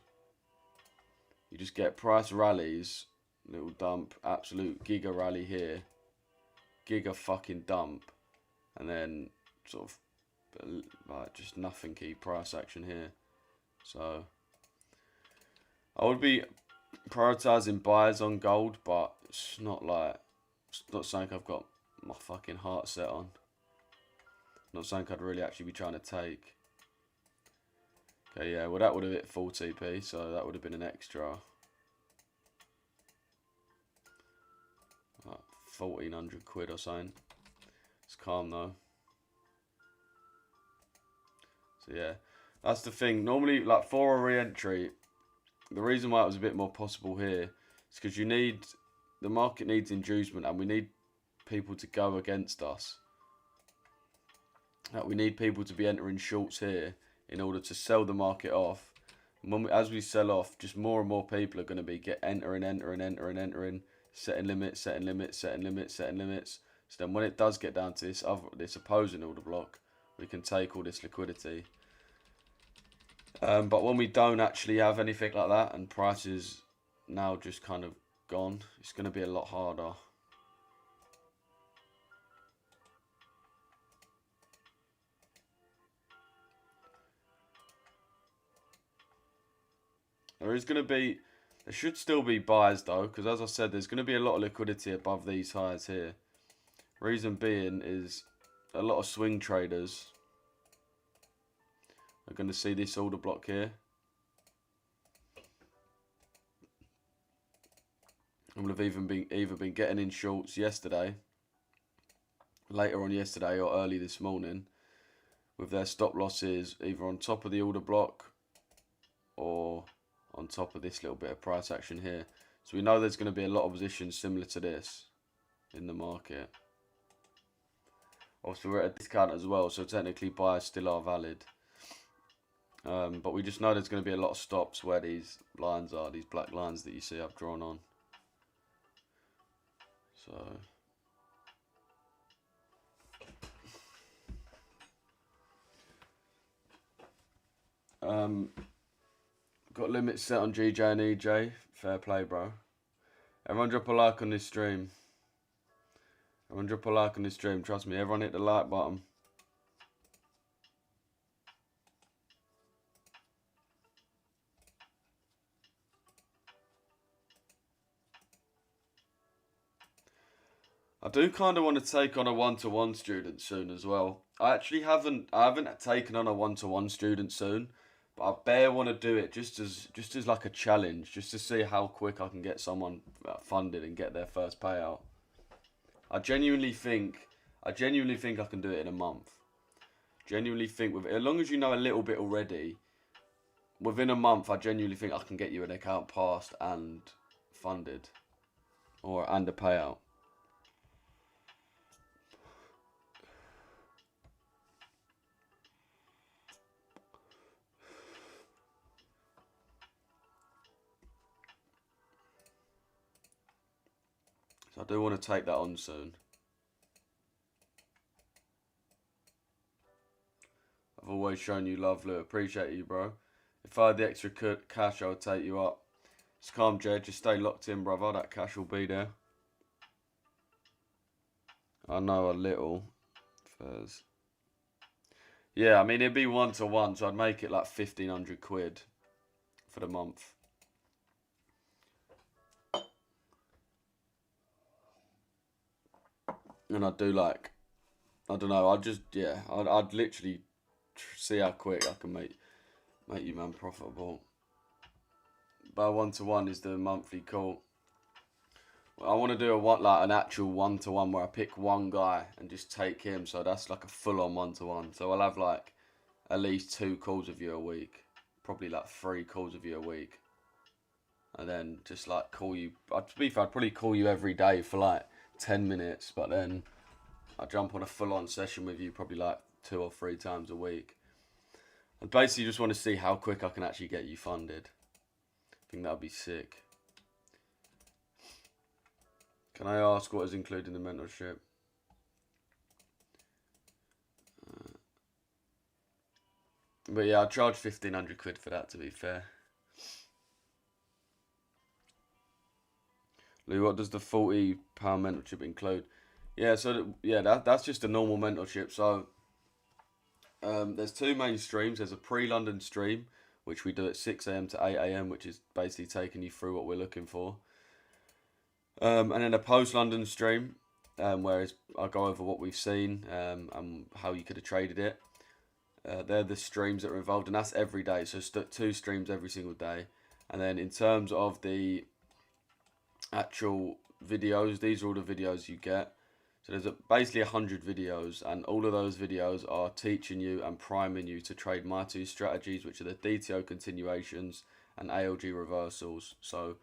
you just get price rallies, little dump, absolute giga rally here, giga fucking dump, and then sort of like just nothing key price action here. So I would be prioritizing buys on gold, but it's not something I've got my fucking heart set on. Not something I'd really actually be trying to take. Okay, yeah, well that would have hit full TP, so that would have been an extra like 1,400 quid or something. It's calm though. So yeah, that's the thing. Normally, like for a re-entry, the reason why it was a bit more possible here is because the market needs inducement, and we need people to go against us. We need people to be entering shorts here in order to sell the market off. And as we sell off, just more and more people are going to be entering, setting limits. So then when it does get down to this opposing order block, we can take all this liquidity. But when we don't actually have anything like that, and price is now just kind of gone, it's going to be a lot harder. There should still be buys though, because as I said, there's going to be a lot of liquidity above these highs here. Reason being is a lot of swing traders are going to see this order block here. And will have either been getting in shorts yesterday, later on yesterday, or early this morning, with their stop losses either on top of the order block or on top of this little bit of price action here. So we know there's going to be a lot of positions similar to this in the market. Obviously we're at a discount as well, so technically buys still are valid. But we just know there's going to be a lot of stops where these lines are, these black lines that you see I've drawn on. So got limits set on GJ and EJ. Fair play, bro. Everyone drop a like on this stream. Everyone drop a like on this stream. Trust me, everyone hit the like button. I do kind of want to take on a one-to-one student soon as well. I actually haven't taken on a one-to-one student soon, but I bare want to do it just as like a challenge, just to see how quick I can get someone funded and get their first payout. I genuinely think I can do it in a month. Genuinely think as long as you know a little bit already, within a month I genuinely think I can get you an account passed and funded, and a payout. So I do want to take that on soon. I've always shown you love, Lou. Appreciate you, bro. If I had the extra cash, I would take you up. Just calm, Jed. Just stay locked in, brother. That cash will be there. I know a little. Fairs. Yeah, I mean, it'd be one-to-one, so I'd make it like 1,500 quid for the month. And I'd do like, I don't know, I'd literally see how quick I can make you, man, profitable. But one-to-one is the monthly call. I want to do an actual one-to-one where I pick one guy and just take him. So that's like a full-on one-to-one. So I'll have like at least 2 calls with you a week, probably like 3 calls with you a week, and then just like call you. To be fair, I'd probably call you every day for like 10 minutes, but then I jump on a full-on session with you probably like 2 or 3 times a week. I basically just want to see how quick I can actually get you funded. I think that would be sick. Can I ask what is included in the mentorship? But yeah, I charge 1,500 quid for that, to be fair. Lou, what does the £40 mentorship include? Yeah, so that's just a normal mentorship. So there's 2 main streams. There's a pre-London stream, which we do at 6 AM to 8 AM, which is basically taking you through what we're looking for. And then a post-London stream, where I go over what we've seen and how you could have traded it. They're the streams that are involved, and that's every day. So 2 streams every single day. And then in terms of the actual videos, these are all the videos you get. So there's basically 100 videos, and all of those videos are teaching you and priming you to trade my 2 strategies, which are the DTO continuations and ALG reversals. So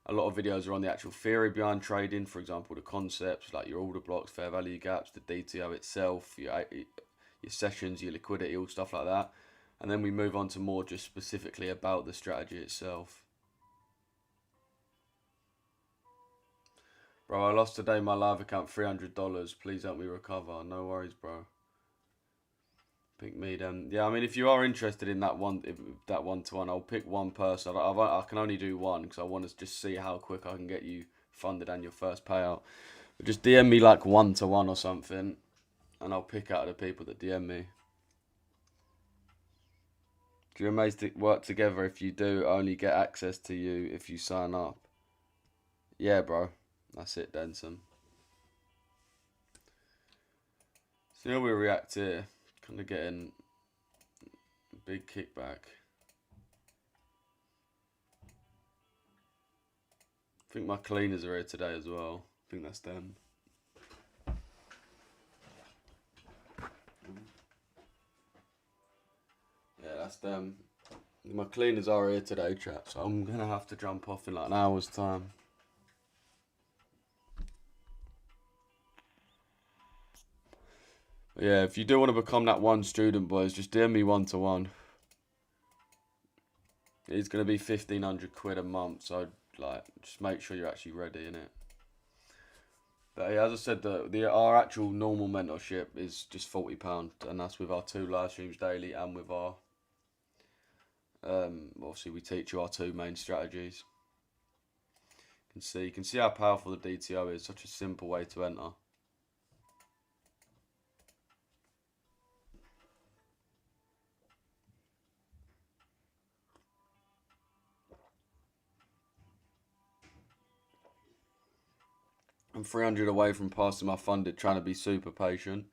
a lot of videos are on the actual theory behind trading, for example, the concepts like your order blocks, fair value gaps, the DTO itself, your sessions, your liquidity, all stuff like that. And then we move on to more just specifically about the strategy itself. Bro, I lost today my live account $300. Please help me recover. No worries, bro. Pick me then. Yeah, I mean, if you are interested in that one-to-one, I'll pick one person. I can only do one because I want to just see how quick I can get you funded and your first payout. But just DM me like one-to-one or something, and I'll pick out the people that DM me. Do you amaze to work together? If you do, only get access to you if you sign up. Yeah, bro. That's it, Denson. See how we react here. Kind of getting a big kickback. I think my cleaners are here today as well. I think that's them. Yeah, that's them. My cleaners are here today, chat, so I'm going to have to jump off in like an hour's time. But yeah, if you do want to become that one student, boys, just DM me one-to-one. It's going to be 1,500 quid a month, so like just make sure you're actually ready, innit? But yeah, as I said, our actual normal mentorship is just £40, and that's with our 2 live streams daily and with our obviously we teach you our 2 main strategies. You can see how powerful the DTO is. Such a simple way to enter. I'm 300 away from passing my funded, trying to be super patient.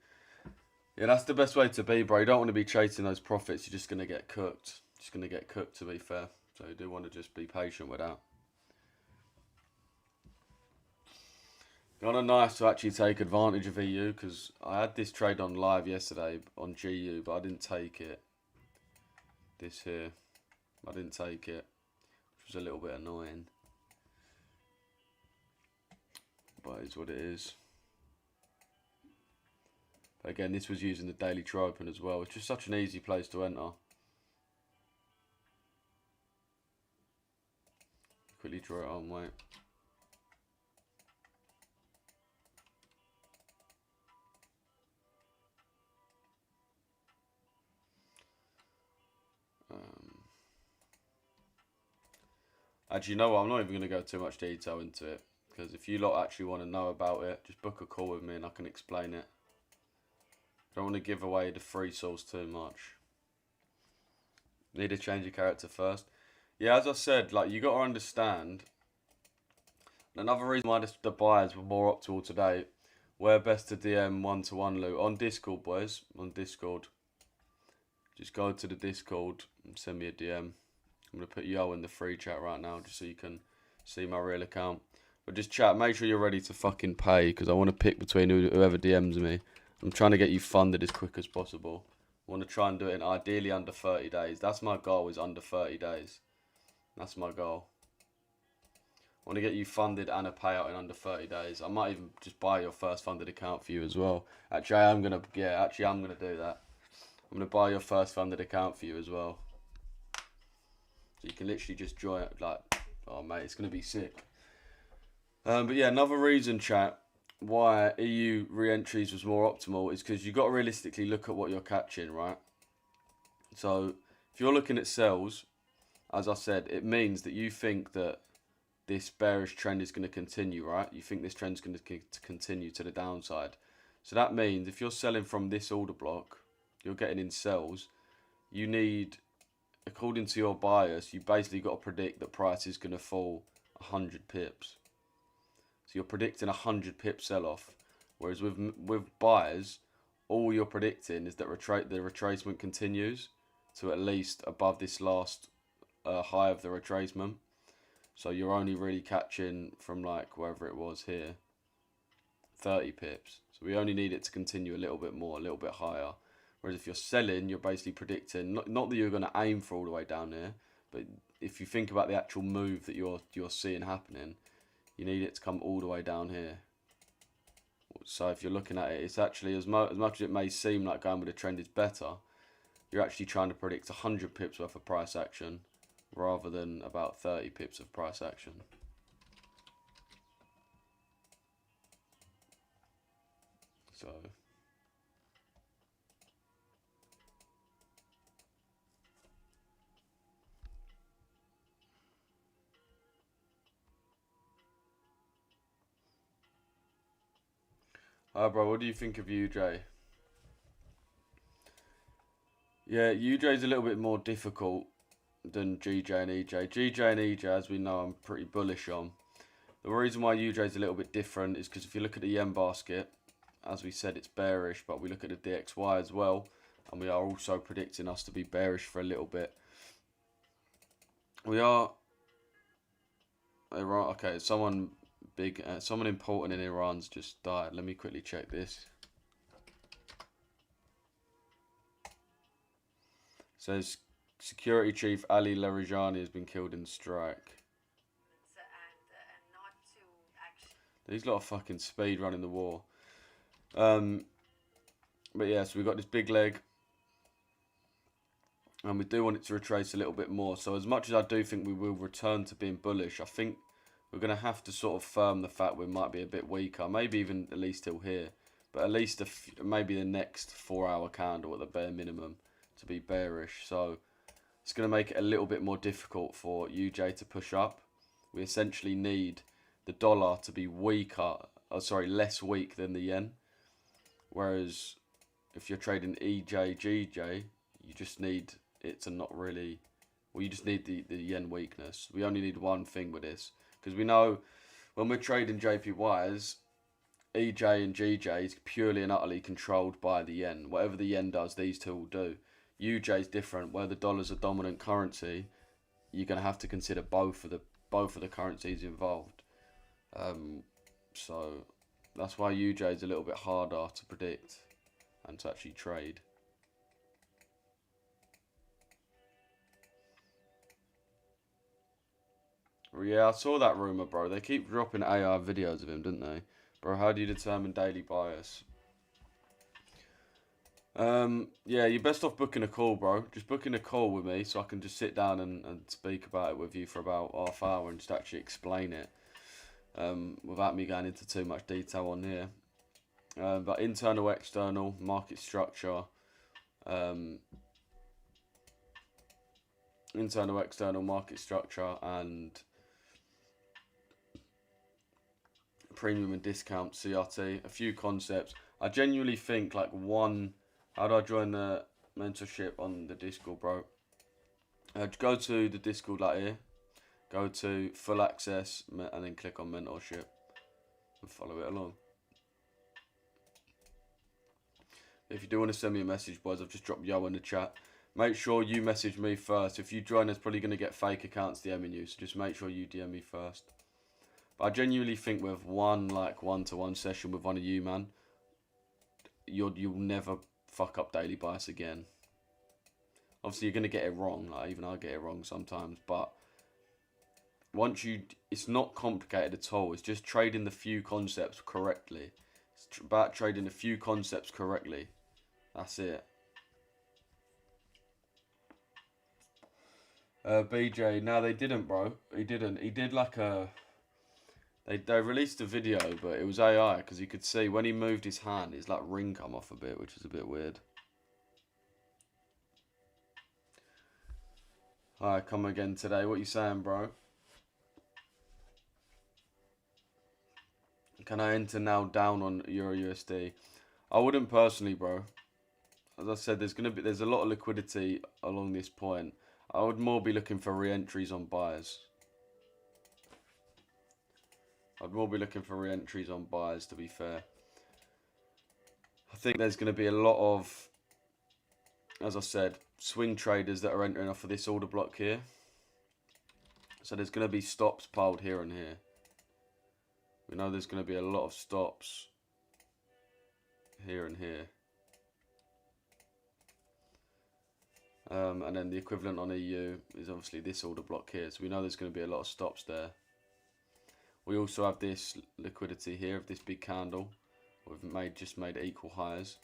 Yeah, that's the best way to be, bro. You don't want to be chasing those profits. You're just going to get cooked. Just going to get cooked, to be fair. So you do want to just be patient with that. Kind of nice to actually take advantage of EU, because I had this trade on live yesterday on GU, but I didn't take it. This here. I didn't take it, which was a little bit annoying. But it's what it is. But again, this was using the daily trope as well. It's just such an easy place to enter. Quickly draw it on, wait. Actually, you know what? I'm not even going to go too much detail into it. Because if you lot actually want to know about it, just book a call with me and I can explain it. Don't want to give away the free source too much. Need to change your character first. Yeah, as I said, like you got to understand. Another reason why the buyers were more optimal today, where best to DM one-to-one loot on Discord, boys. On Discord, just go to the Discord and send me a DM. I'm gonna put Yo in the free chat right now, just so you can see my real account. But just chat. Make sure you're ready to fucking pay, because I want to pick between whoever DMs me. I'm trying to get you funded as quick as possible. I want to try and do it in ideally under 30 days. That's my goal, is under 30 days. That's my goal. I want to get you funded and a payout in under 30 days. I might even just buy your first funded account for you as well. Actually, I'm gonna do that. I'm gonna buy your first funded account for you as well. So you can literally just join it, like, oh mate, it's gonna be sick. But yeah, another reason, chat, why EU re-entries was more optimal is because you got to realistically look at what you're catching, right? So if you're looking at sells, as I said, it means that you think that this bearish trend is going to continue, right? You think this trend's going to continue to the downside. So that means if you're selling from this order block, you're getting in sells, you need, according to your bias, you basically got to predict that price is going to fall 100 pips. So you're predicting 100 pip sell-off, whereas with buyers, all you're predicting is that the retracement continues to at least above this last high of the retracement. So you're only really catching from like wherever it was here, 30 pips. So we only need it to continue a little bit more, a little bit higher. Whereas if you're selling, you're basically predicting not that you're going to aim for all the way down here, but if you think about the actual move that you're seeing happening, you need it to come all the way down here. So if you're looking at it, it's actually, as much as it may seem like going with a trend is better, you're actually trying to predict 100 pips worth of price action rather than about 30 pips of price action. So hi bro, what do you think of UJ? Yeah, UJ is a little bit more difficult than GJ and EJ. GJ and EJ, as we know, I'm pretty bullish on. The reason why UJ is a little bit different is because if you look at the yen basket, as we said, it's bearish, but we look at the DXY as well, and we are also predicting us to be bearish for a little bit. We are Iran. Okay, someone big, someone important in Iran's just died. Let me quickly check this. It says Security Chief Ali Larijani has been killed in the strike. These lot of fucking speed running the war. But yeah, so we got this big leg. And we do want it to retrace a little bit more. So as much as I do think we will return to being bullish, I think we're going to have to sort of firm the fact we might be a bit weaker. Maybe even at least till here. But at least maybe the next 4-hour candle at the bare minimum to be bearish. So it's going to make it a little bit more difficult for UJ to push up. We essentially need the dollar to be weaker, less weak than the yen. Whereas if you're trading EJ, GJ, you just need it to not really, well, you just need the yen weakness. We only need one thing with this, because we know when we're trading JPYs, EJ and GJ is purely and utterly controlled by the yen. Whatever the yen does, these two will do. UJ is different, where the dollar's a dominant currency. You're going to have to consider both of the currencies involved. So that's why UJ is a little bit harder to predict and to actually trade. Yeah, I saw that rumor, bro. They keep dropping AI videos of him, didn't they? Bro, how do you determine daily bias? Yeah, you're best off booking a call, bro. Just booking a call with me so I can just sit down and speak about it with you for about half hour and just actually explain it. Without me going into too much detail on here. But internal, external, market structure. Internal, external, market structure, and premium and discount, CRT. A few concepts. I genuinely think like one... How do I join the mentorship on the Discord, bro? Go to the Discord like here. Go to full access and then click on mentorship and follow it along. If you do want to send me a message, boys, I've just dropped yo in the chat. Make sure you message me first. If you join, there's probably going to get fake accounts DMing you, so just make sure you DM me first. But I genuinely think with one like one-to-one session with one of you, man, you'll never fuck up daily bias again. Obviously, you're going to get it wrong. Like, even I get it wrong sometimes, but once it's not complicated at all. It's just trading the few concepts correctly. It's about trading a few concepts correctly. That's it. BJ, no, they didn't, bro. He didn't. He did like a... They released a video, but it was AI, because you could see when he moved his hand, his like ring come off a bit, which is a bit weird. Hi, come again today. What you saying, bro? Can I enter now down on EURUSD? I wouldn't personally, bro. As I said, there's a lot of liquidity along this point. I would more be looking for re-entries on buys. I'd more be looking for re-entries on buys, to be fair. I think there's going to be a lot of, as I said, swing traders that are entering off of this order block here. So there's going to be stops piled here and here. We know there's going to be a lot of stops here and here. And then the equivalent on EU is obviously this order block here. So we know there's going to be a lot of stops there. We also have this liquidity here of this big candle. We've just made equal highs.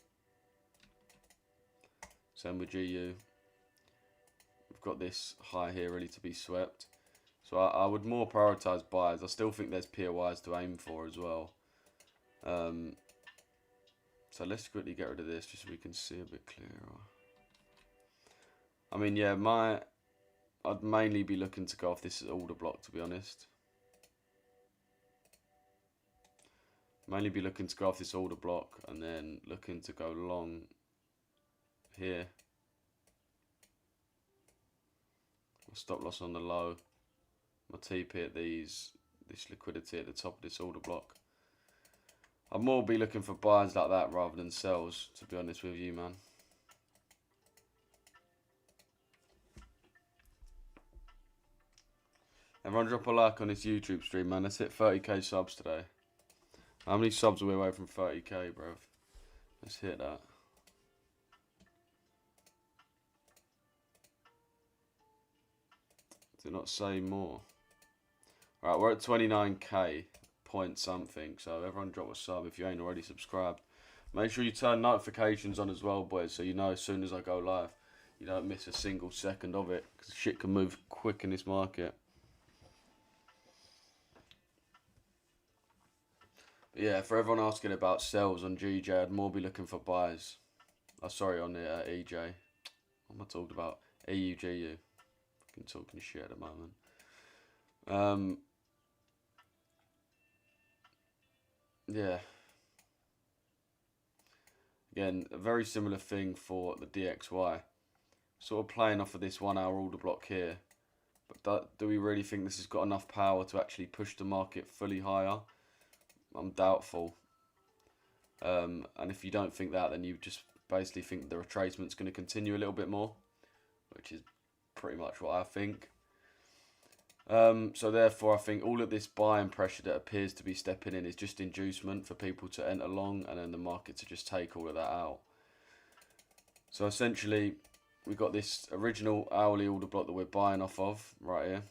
Same with GU. We've got this high here ready to be swept. So I would more prioritise buys. I still think there's POIs to aim for as well. So let's quickly get rid of this just so we can see a bit clearer. I mean, yeah, I'd mainly be looking to go off this order block, to be honest. Mainly be looking to go off this order block and then looking to go long here. Stop loss on the low. My TP at this liquidity at the top of this order block. I'd more be looking for buys like that rather than sells, to be honest with you, man. Everyone drop a like on this YouTube stream, man. Let's hit 30k subs today. How many subs are we away from 30k, bro? Let's hit that. Did not say more. Alright, we're at 29k point something. So everyone drop a sub if you ain't already subscribed. Make sure you turn notifications on as well, boys, so you know as soon as I go live. you don't miss a single second of it, because shit can move quick in this market. But yeah, for everyone asking about sells on GJ, I'd more be looking for buys. Oh, sorry, on the EJ. What am I talking about? EUGU. Fucking talking shit at the moment. Yeah. Again, a very similar thing for the DXY. Sort of playing off of this 1 hour order block here. But do we really think this has got enough power to actually push the market fully higher? I'm doubtful. And if you don't think that, then you just basically think the retracement's going to continue a little bit more, which is pretty much what I think. So therefore, I think all of this buying pressure that appears to be stepping in is just inducement for people to enter long, and then the market to just take all of that out. So essentially, we've got this original hourly order block that we're buying off of right here.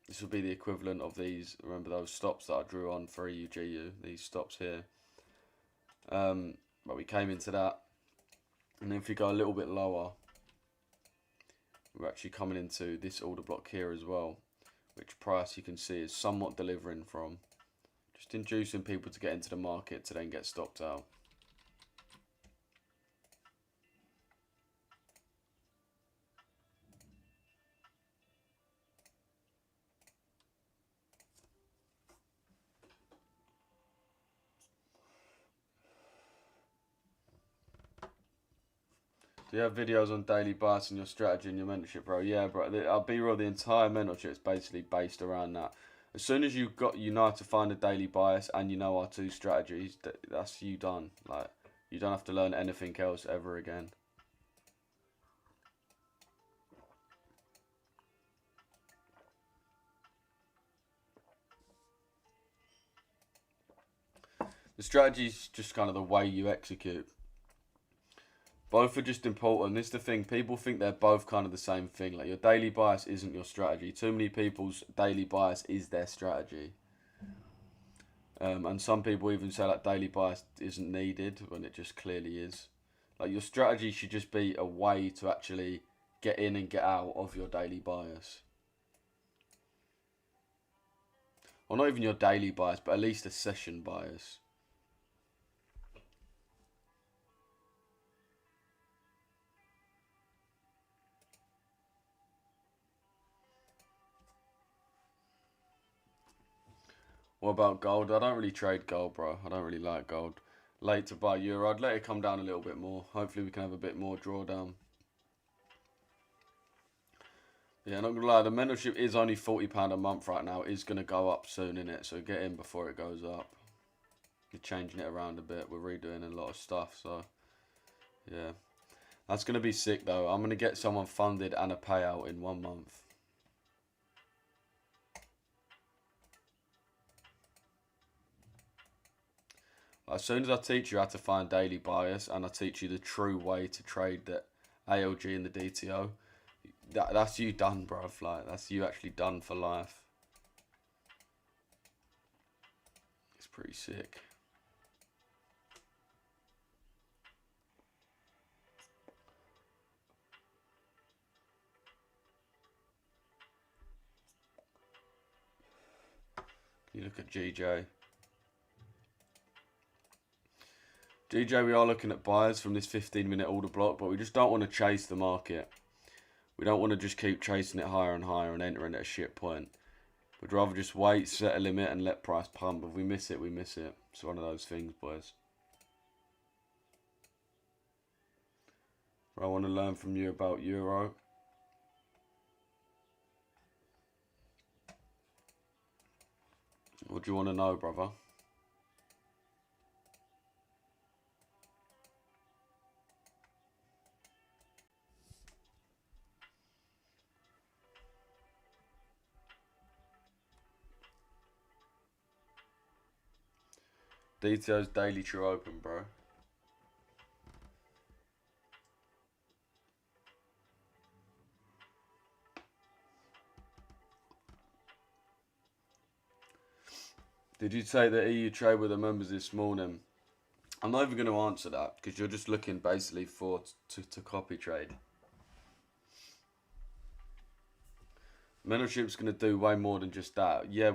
This will be the equivalent of these, remember those stops that I drew on for EUGU, these stops here. But we came into that, and then if we go a little bit lower, we're actually coming into this order block here as well, which price you can see is somewhat delivering from. Just inducing people to get into the market to then get stopped out. Do you have videos on daily bias and your strategy and your mentorship, bro? Yeah, bro. I'll be real. The entire mentorship is basically based around that. As soon as you know how to find a daily bias and you know our 2 strategies, that's you done. Like, you don't have to learn anything else ever again. The strategy is just kind of the way you execute. Both are just important. This is the thing. People think they're both kind of the same thing. Like, your daily bias isn't your strategy. Too many people's daily bias is their strategy. And some people even say that daily bias isn't needed when it just clearly is. Like, your strategy should just be a way to actually get in and get out of your daily bias. Or not even your daily bias, but at least a session bias. What about gold? I don't really trade gold, bro. I don't really like gold. Late to buy euro. I'd let it come down a little bit more. Hopefully we can have a bit more drawdown. Yeah, not gonna lie, the mentorship is only £40 a month right now. It is gonna go up soon, innit? So get in before it goes up. We're changing it around a bit. We're redoing a lot of stuff, so yeah. That's gonna be sick though. I'm gonna get someone funded and a payout in 1 month. As soon as I teach you how to find daily bias and I teach you the true way to trade the ALG and the DTO, that's you done, bruv. Like, that's you actually done for life. It's pretty sick. You look at GJ. GJ, we are looking at buys from this 15-minute order block, but we just don't want to chase the market. We don't want to just keep chasing it higher and higher and entering at a shit point. We'd rather just wait, set a limit, and let price pump. If we miss it, we miss it. It's one of those things, boys. I want to learn from you about Euro. What do you want to know, brother? DTO's daily true open, bro. Did you take the EU trade with the members this morning? I'm not even going to answer that because you're just looking basically for to copy trade. Mentorship's going to do way more than just that. Yeah,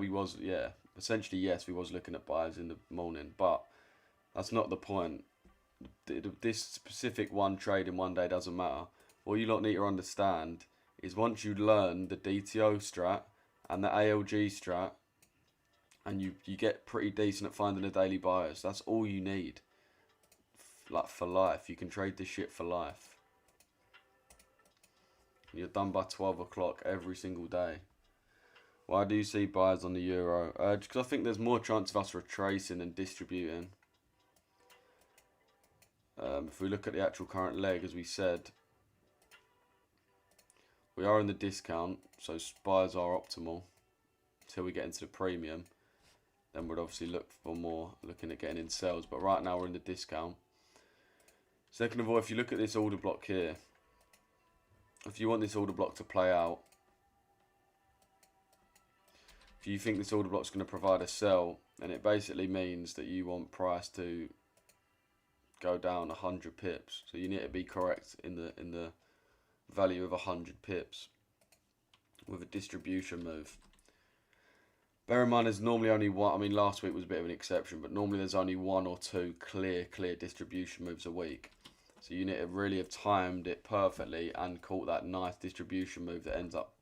essentially yes, we was looking at buyers in the morning, but that's not the point. This specific one trade in one day doesn't matter. All you lot need to understand is once you learn the DTO strat and the ALG strat, and you get pretty decent at finding the daily buyers, that's all you need. Like for life, you can trade this shit for life. You're done by 12 o'clock every single day. Why do you see buyers on the euro? Because I think there's more chance of us retracing and distributing. If we look at the actual current leg, as we said, we are in the discount, so buyers are optimal until we get into the premium. Then we'd obviously look for more, looking at getting in sales. But right now we're in the discount. Second of all, if you look at this order block here, if you want this order block to play out, if you think this order block is going to provide a sell, then it basically means that you want price to go down 100 pips. So you need to be correct in the value of 100 pips with a distribution move. Bear in mind there's normally only one, I mean last week was a bit of an exception, but normally there's only one or two clear distribution moves a week. So you need to really have timed it perfectly and caught that nice distribution move that ends up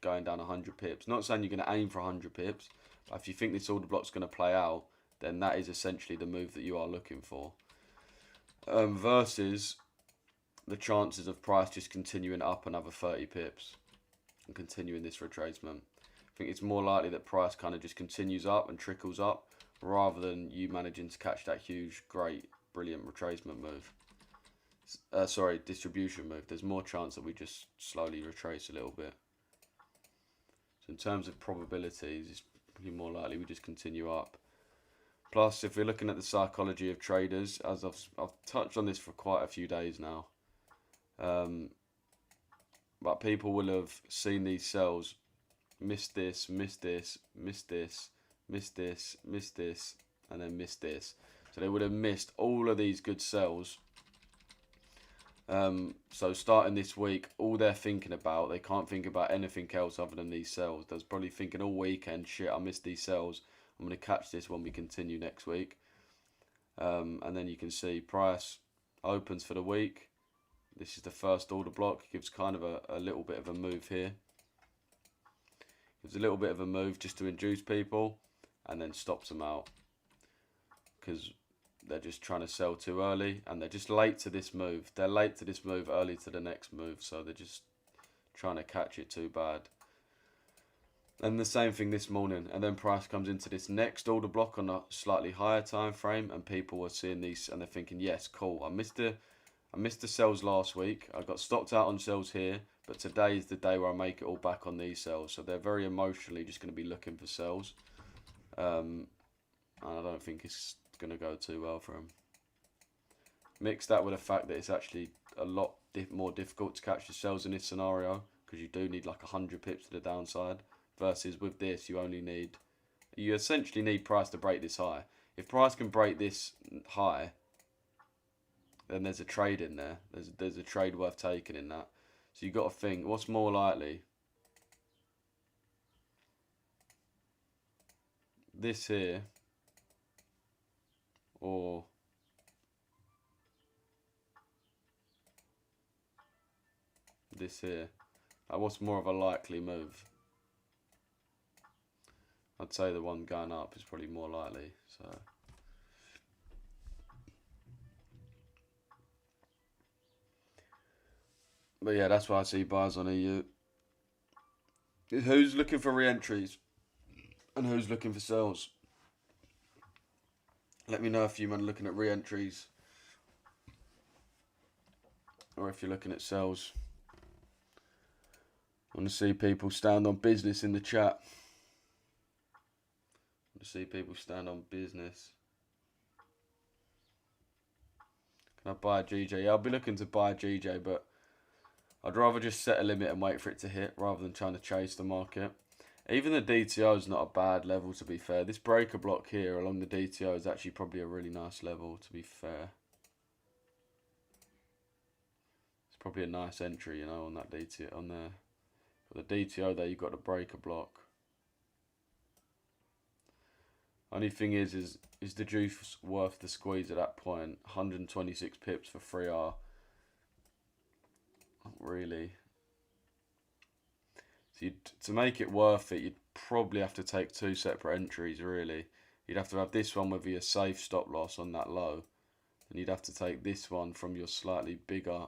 going down 100 pips. Not saying you're going to aim for 100 pips, but if you think this order block's going to play out, then that is essentially the move that you are looking for. Versus the chances of price just continuing up another 30 pips and continuing this retracement. I think it's more likely that price kind of just continues up and trickles up rather than you managing to catch that huge, great, brilliant retracement move. Distribution move. There's more chance that we just slowly retrace a little bit. So in terms of probabilities, it's probably more likely we just continue up. Plus, if we're looking at the psychology of traders, as I've touched on this for quite a few days now, but people will have seen these sells, missed this, missed this, missed this, missed this, missed this, and then missed this. So they would have missed all of these good sells. So starting this week, all they're thinking about, they can't think about anything else other than these sells. They're probably thinking all weekend, shit, I missed these sells. I'm going to catch this when we continue next week. And then you can see price opens for the week. This is the first order block. Gives kind of a little bit of a move here. Gives a little bit of a move just to induce people and then stops them out. Because they're just trying to sell too early and they're just late to this move. They're late to this move, early to the next move. So they're just trying to catch it too bad. And the same thing this morning, and then price comes into this next order block on a slightly higher time frame, and people are seeing these and they're thinking, yes, cool, I missed the sells last week, I got stopped out on sells here, but today is the day where I make it all back on these sells. So they're very emotionally just going to be looking for sells, and I don't think it's going to go too well for them. Mix that with the fact that it's actually a lot more difficult to catch the sells in this scenario, because you do need like 100 pips to the downside. Versus with this, you essentially need price to break this high. If price can break this high, then there's a trade in there. There's a trade worth taking in that. So you've got to think, what's more likely? This here, or this here? What's more of a likely move? I'd say the one going up is probably more likely. So, but yeah, that's why I see buyers on EU. Who's looking for re-entries and who's looking for sells? Let me know if you're looking at re-entries or if you're looking at sells. I want to see people stand on business in the chat. To see people stand on business. Can I buy a GJ? Yeah, I'll be looking to buy a GJ, but I'd rather just set a limit and wait for it to hit rather than trying to chase the market. Even the DTO is not a bad level, to be fair. This breaker block here along the DTO is actually probably a really nice level, to be fair. It's probably a nice entry, you know, on that DTO, on there. For the DTO there, you've got a breaker block. Only thing is the juice worth the squeeze at that point? 126 pips for 3R. Not really. So to make it worth it, you'd probably have to take two separate entries, really. You'd have to have this one with your safe stop loss on that low. And you'd have to take this one from your slightly bigger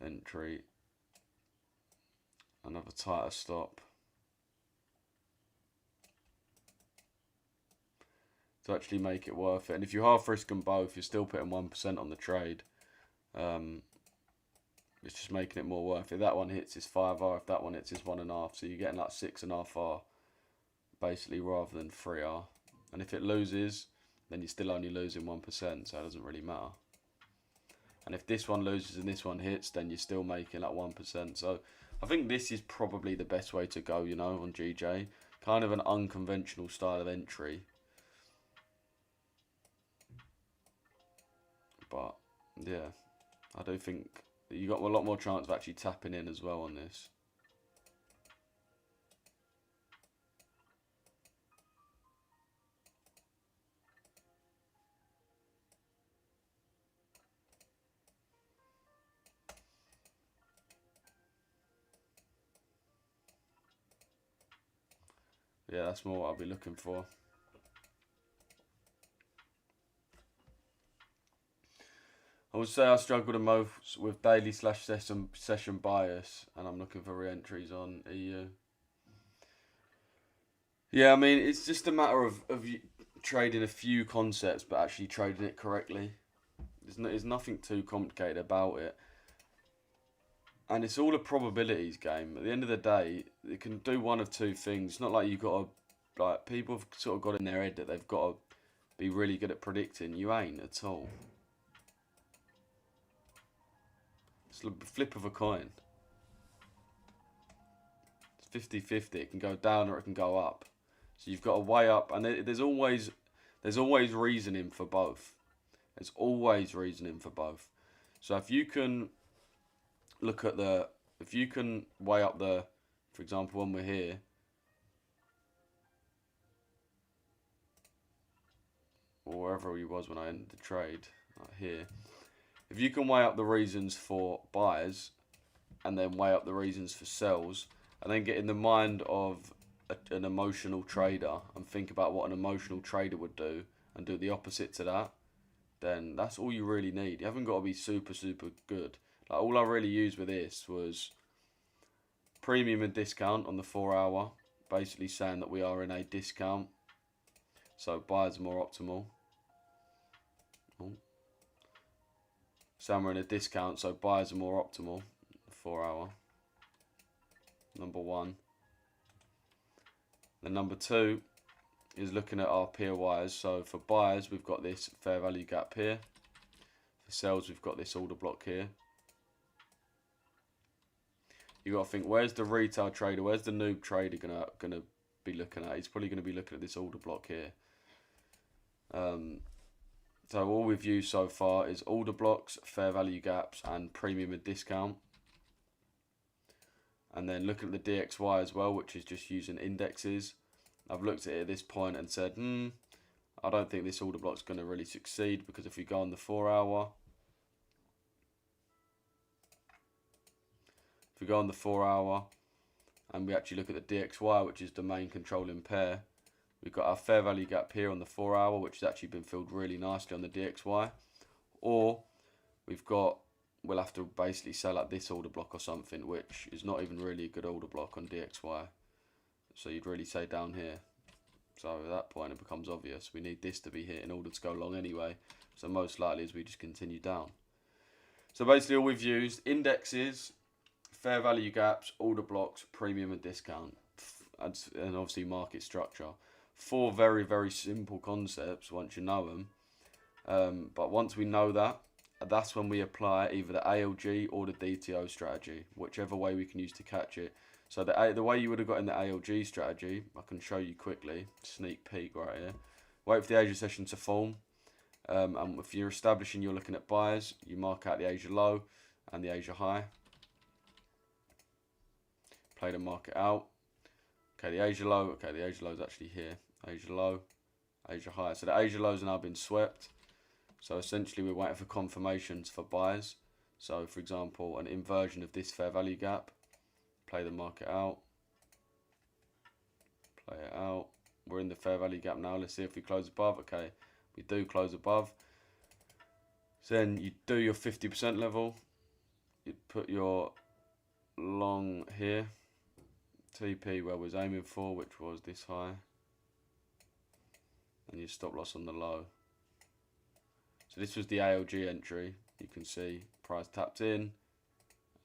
entry. Another tighter stop. To actually make it worth it. And if you half risk them both, you're still putting 1% on the trade. It's just making it more worth it. That one hits is 5R, if that one hits is 1.5. So you're getting like 6.5R basically rather than 3R. And if it loses, then you're still only losing 1%, so it doesn't really matter. And if this one loses and this one hits, then you're still making like 1%. So I think this is probably the best way to go, you know, on GJ. Kind of an unconventional style of entry. But yeah, I do think you got a lot more chance of actually tapping in as well on this. Yeah, that's more what I'll be looking for. I would say I struggle the most with daily / session bias, and I'm looking for re-entries on EU. Yeah, I mean, it's just a matter of trading a few concepts, but actually trading it correctly. There's nothing too complicated about it. And it's all a probabilities game. At the end of the day, it can do one of two things. It's not like you've got to, like, people have sort of got in their head that they've got to be really good at predicting. You ain't at all. It's a flip of a coin. It's 50-50. It can go down or it can go up. So you've got to weigh up, and there's always reasoning for both. There's always reasoning for both. So if you can look at if you can weigh up for example, when we're here, or wherever he was when I ended the trade, like here. If you can weigh up the reasons for buyers, and then weigh up the reasons for sells, and then get in the mind of an emotional trader and think about what an emotional trader would do and do the opposite to that, then that's all you really need. You haven't got to be super good. Like, all I really used with this was premium and discount on the 4 hour, basically saying that we are in a discount, so buyers are more optimal. Saying we're in a discount, so buyers are more optimal. 4 hour. Number one. Then number two is looking at our POIs. So for buyers, we've got this fair value gap here. For sells, we've got this order block here. You got to think, where's the retail trader? Where's the noob trader gonna be looking at? He's probably gonna be looking at this order block here. So all we've used so far is order blocks, fair value gaps, and premium and discount. And then looking at the DXY as well, which is just using indexes. I've looked at it at this point and said, I don't think this order block's going to really succeed, because if we go on the 4 hour, and we actually look at the DXY, which is the main controlling pair, we've got our fair value gap here on the 4 hour, which has actually been filled really nicely on the DXY. Or we'll have to basically sell at this order block or something, which is not even really a good order block on DXY. So you'd really say down here. So at that point it becomes obvious. We need this to be hit in order to go long anyway. So most likely is we just continue down. So basically all we've used, indexes, fair value gaps, order blocks, premium and discount, and obviously market structure. 4 very, very simple concepts once you know them. But once we know that, that's when we apply either the ALG or the DTO strategy, whichever way we can use to catch it. So the way you would have got in the ALG strategy, I can show you quickly, sneak peek right here. Wait for the Asia session to form. And if you're establishing, you're looking at buyers, you mark out the Asia low and the Asia high. Play the market out. Okay, the Asia low. Okay, the Asia low is actually here. Asia low, Asia high. So the Asia lows have now been swept. So essentially, we're waiting for confirmations for buyers. So, for example, an inversion of this fair value gap. Play the market out. Play it out. We're in the fair value gap now. Let's see if we close above. Okay, we do close above. So then you do your 50% level. You put your long here. TP where we're aiming for, which was this high. And your stop loss on the low. So this was the ALG entry. You can see price tapped in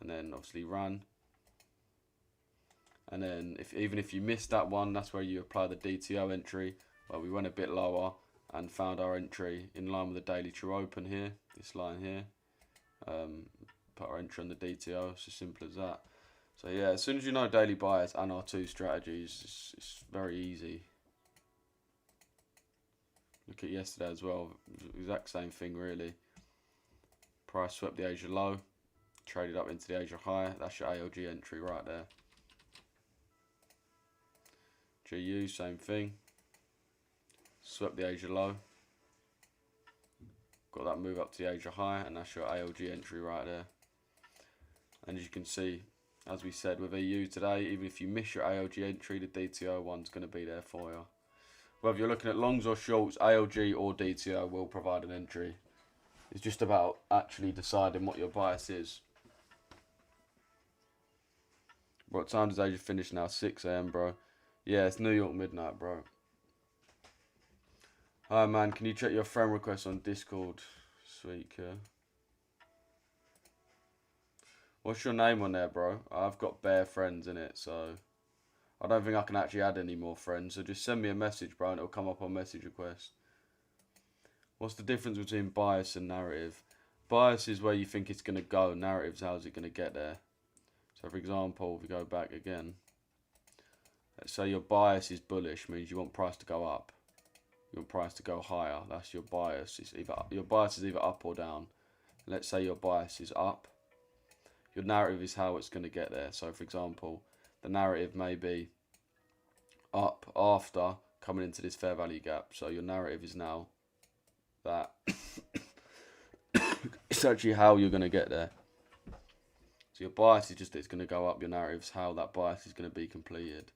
and then obviously ran. And then even if you missed that one, that's where you apply the DTO entry, where we went a bit lower and found our entry in line with the daily true open here, this line here. Put our entry on the DTO, it's as simple as that. So yeah, as soon as you know daily bias and our two strategies, it's very easy. Look at yesterday as well, exact same thing really. Price swept the Asia low, traded up into the Asia high. That's your ALG entry right there. GU, same thing. Swept the Asia low. Got that move up to the Asia high, and that's your ALG entry right there. And as you can see, as we said with EU today, even if you miss your ALG entry, the DTO one's going to be there for you. Whether you're looking at longs or shorts, ALG or DTO will provide an entry. It's just about actually deciding what your bias is. What time does Asia finish now? 6 AM, bro. Yeah, it's New York midnight, bro. Hi, man. Can you check your friend request on Discord? Sweet, yeah. What's your name on there, bro? I've got bare friends in it, so I don't think I can actually add any more friends. So just send me a message, bro, and it'll come up on message request. What's the difference between bias and narrative? Bias is where you think it's going to go. Narrative's how's it going to get there. So, for example, if we go back again. Let's say your bias is bullish, means you want price to go up. You want price to go higher. That's your bias. It's either your bias is either up or down. Let's say your bias is up. Your narrative is how it's going to get there. So, for example, the narrative may be up after coming into this fair value gap. So your narrative is now that. It's actually how you're going to get there. So your bias is just it's going to go up. Your narrative is how that bias is going to be completed.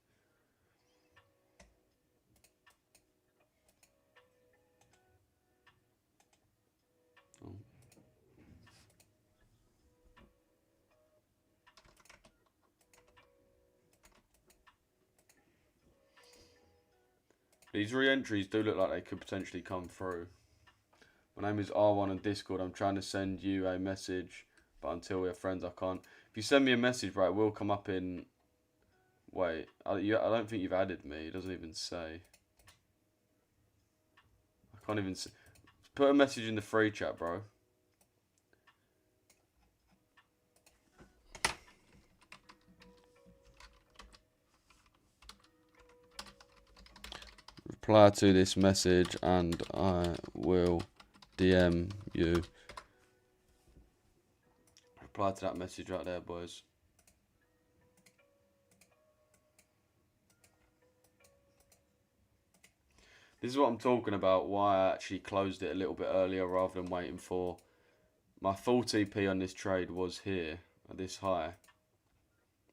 These re-entries do look like they could potentially come through. My name is R1 on Discord. I'm trying to send you a message, but until we're friends, I can't. If you send me a message, right, it will come up in... Wait, I don't think you've added me. It doesn't even say. I can't even see. Put a message in the free chat, bro. Reply to this message and I will DM you. Reply to that message right there, boys. This is what I'm talking about, why I actually closed it a little bit earlier rather than waiting for... My full TP on this trade was here, at this high.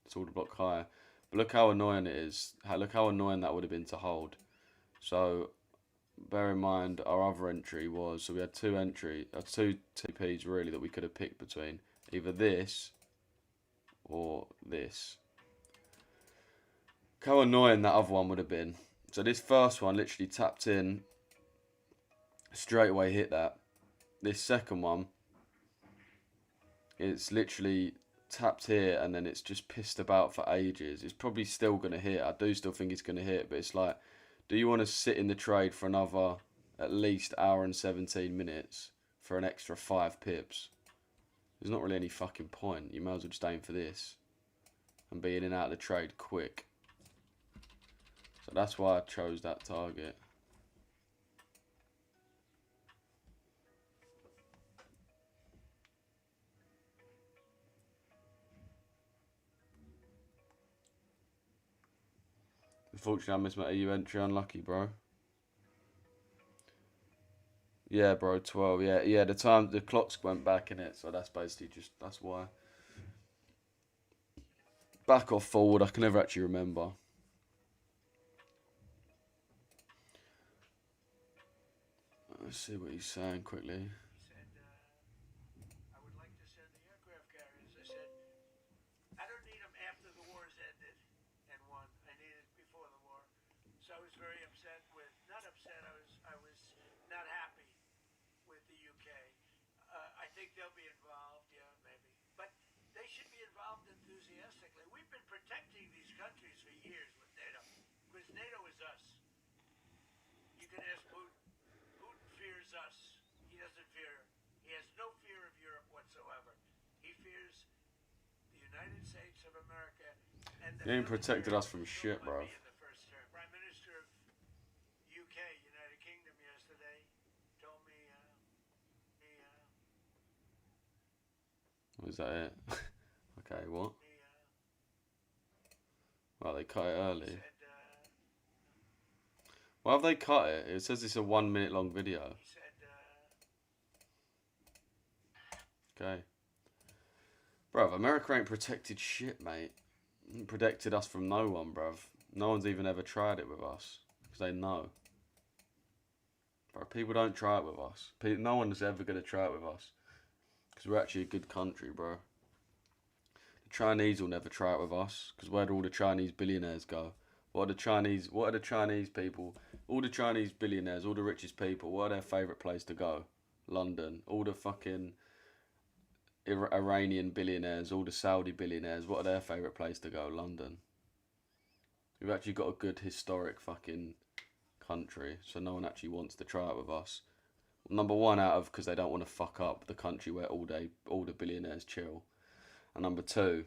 It's order block higher. But look how annoying it is. Look how annoying that would have been to hold. So, bear in mind, our other entry was... So we had two TPs really that we could have picked between. Either this or this. Look how annoying that other one would have been. So this first one literally tapped in, straight away hit that. This second one, it's literally tapped here and then it's just pissed about for ages. It's probably still going to hit. I do still think it's going to hit, but it's like, do you want to sit in the trade for another at least hour and 17 minutes for an extra 5 pips. There's not really any fucking point. You might as well just aim for this and be in and out of the trade quick. So that's why I chose that target. Unfortunately, I missed my EU entry. Unlucky, bro. Yeah, bro, 12. Yeah, the clocks went back in it, so that's basically that's why. Back or forward, I can never actually remember. Let's see what he's saying quickly. I would like to send the aircraft carriers. I said, I don't need them after the war's ended and won. I need it before the war. So I was very upset with, not upset, I was not happy with the UK. I think they'll be involved, yeah, maybe. But they should be involved enthusiastically. We've been protecting these countries for years with NATO, because NATO is us. You can ask Putin. Putin fears us. He doesn't fear, he has no fear of Europe whatsoever. He fears the United States of America and the He ain't protected us from shit, bro. in the first term. Prime Minister of UK, United Kingdom, yesterday told me, Was that it? Okay, what? Well, they cut it early. said, Why have they cut it? It says it's a 1 minute long video. he said, Okay. Bruv, America ain't protected shit, mate. Ain't protected us from no one, bruv. No one's even ever tried it with us. Because they know. Bro, people don't try it with us. No one's ever going to try it with us. Because we're actually a good country, bro. The Chinese will never try it with us. Because where do all the Chinese billionaires go? What are the Chinese people, all the Chinese billionaires, all the richest people, what are their favourite place to go? London. All the fucking Iranian billionaires, all the Saudi billionaires, what are their favourite place to go? London. We've actually got a good historic fucking country, so no one actually wants to try it with us. Number one, out of because they don't want to fuck up the country where all the billionaires chill, and number two,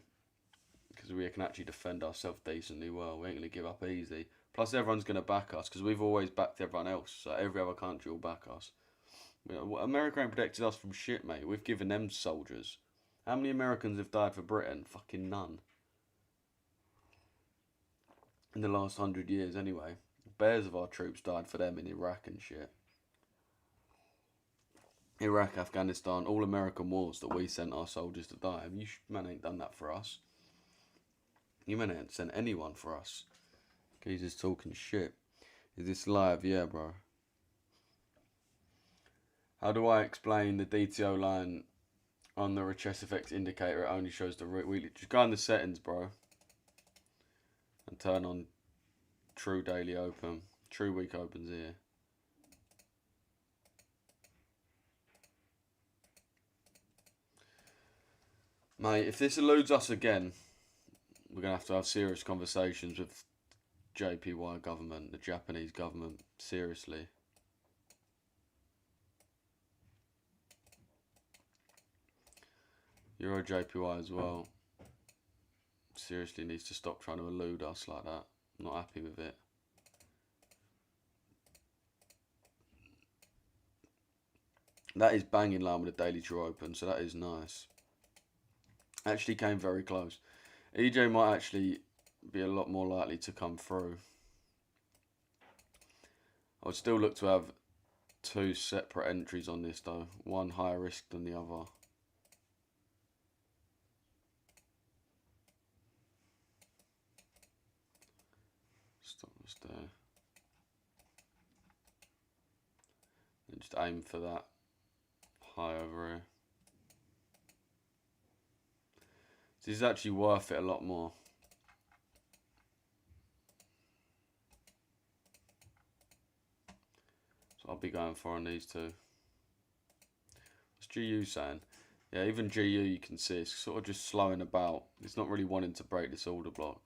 because we can actually defend ourselves decently well. We ain't gonna give up easy. Plus, everyone's gonna back us because we've always backed everyone else. So every other country will back us. You know, America ain't protected us from shit, mate. We've given them soldiers. How many Americans have died for Britain? Fucking none. In the last 100 years, anyway. Bears of our troops died for them in Iraq and shit. Iraq, Afghanistan, all American wars that we sent our soldiers to die. You man ain't done that for us. You man ain't sent anyone for us. He's just talking shit. Is this live? Yeah, bro. How do I explain the DTO line on the Richesse effect indicator? It only shows the weekly. Just go in the settings, bro. And turn on true daily open. True week opens here. Mate, if this eludes us again, we're going to have serious conversations with JPY government, the Japanese government, seriously. Euro JPY as well. Seriously needs to stop trying to elude us like that. I'm not happy with it. That is bang in line with the daily true open, so that is nice. Actually came very close. EJ might actually be a lot more likely to come through. I would still look to have 2 separate entries on this though. One higher risk than the other. Stop this there. And just aim for that high over here. This is actually worth it a lot more. So I'll be going for on these two. What's GU saying? Yeah, even GU you can see it's sort of just slowing about. It's not really wanting to break this order block.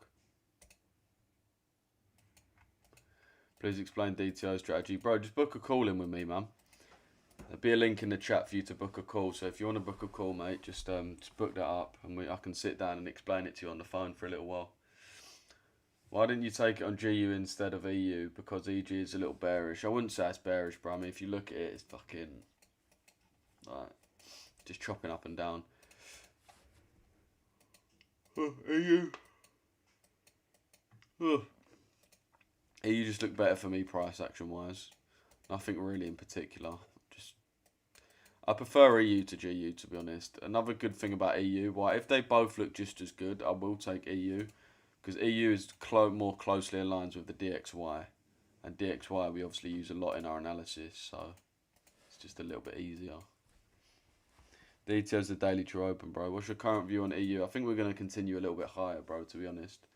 Please explain DTO strategy. Bro, just book a call in with me, man. There'll be a link in the chat for you to book a call. So if you want to book a call, mate, just book that up, and I can sit down and explain it to you on the phone for a little while. Why didn't you take it on GU instead of EU? Because EG is a little bearish. I wouldn't say it's bearish, bro. I mean, if you look at it, it's fucking like just chopping up and down. EU. EU just looked better for me price action wise. Nothing really in particular. I prefer EU to GU, to be honest. Another good thing about EU, why if they both look just as good, I will take EU. Because EU is more closely aligned with the DXY. And DXY we obviously use a lot in our analysis, so it's just a little bit easier. Details of daily to open, bro. What's your current view on EU? I think we're going to continue a little bit higher, bro, to be honest.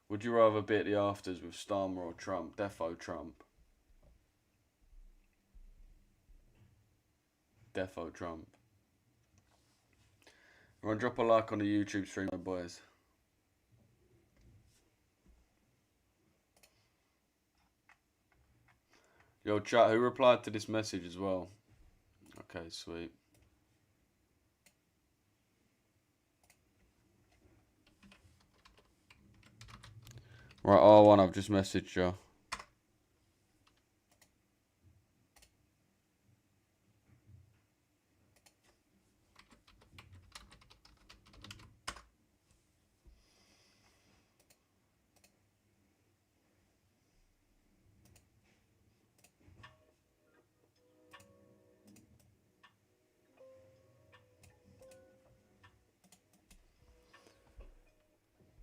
Would you rather be at the afters with Starmer or Trump? Defo Trump. Defo Trump. Everyone drop a like on the YouTube stream, my boys. Yo, chat, who replied to this message as well? Okay, sweet. Right, R1, I've just messaged you.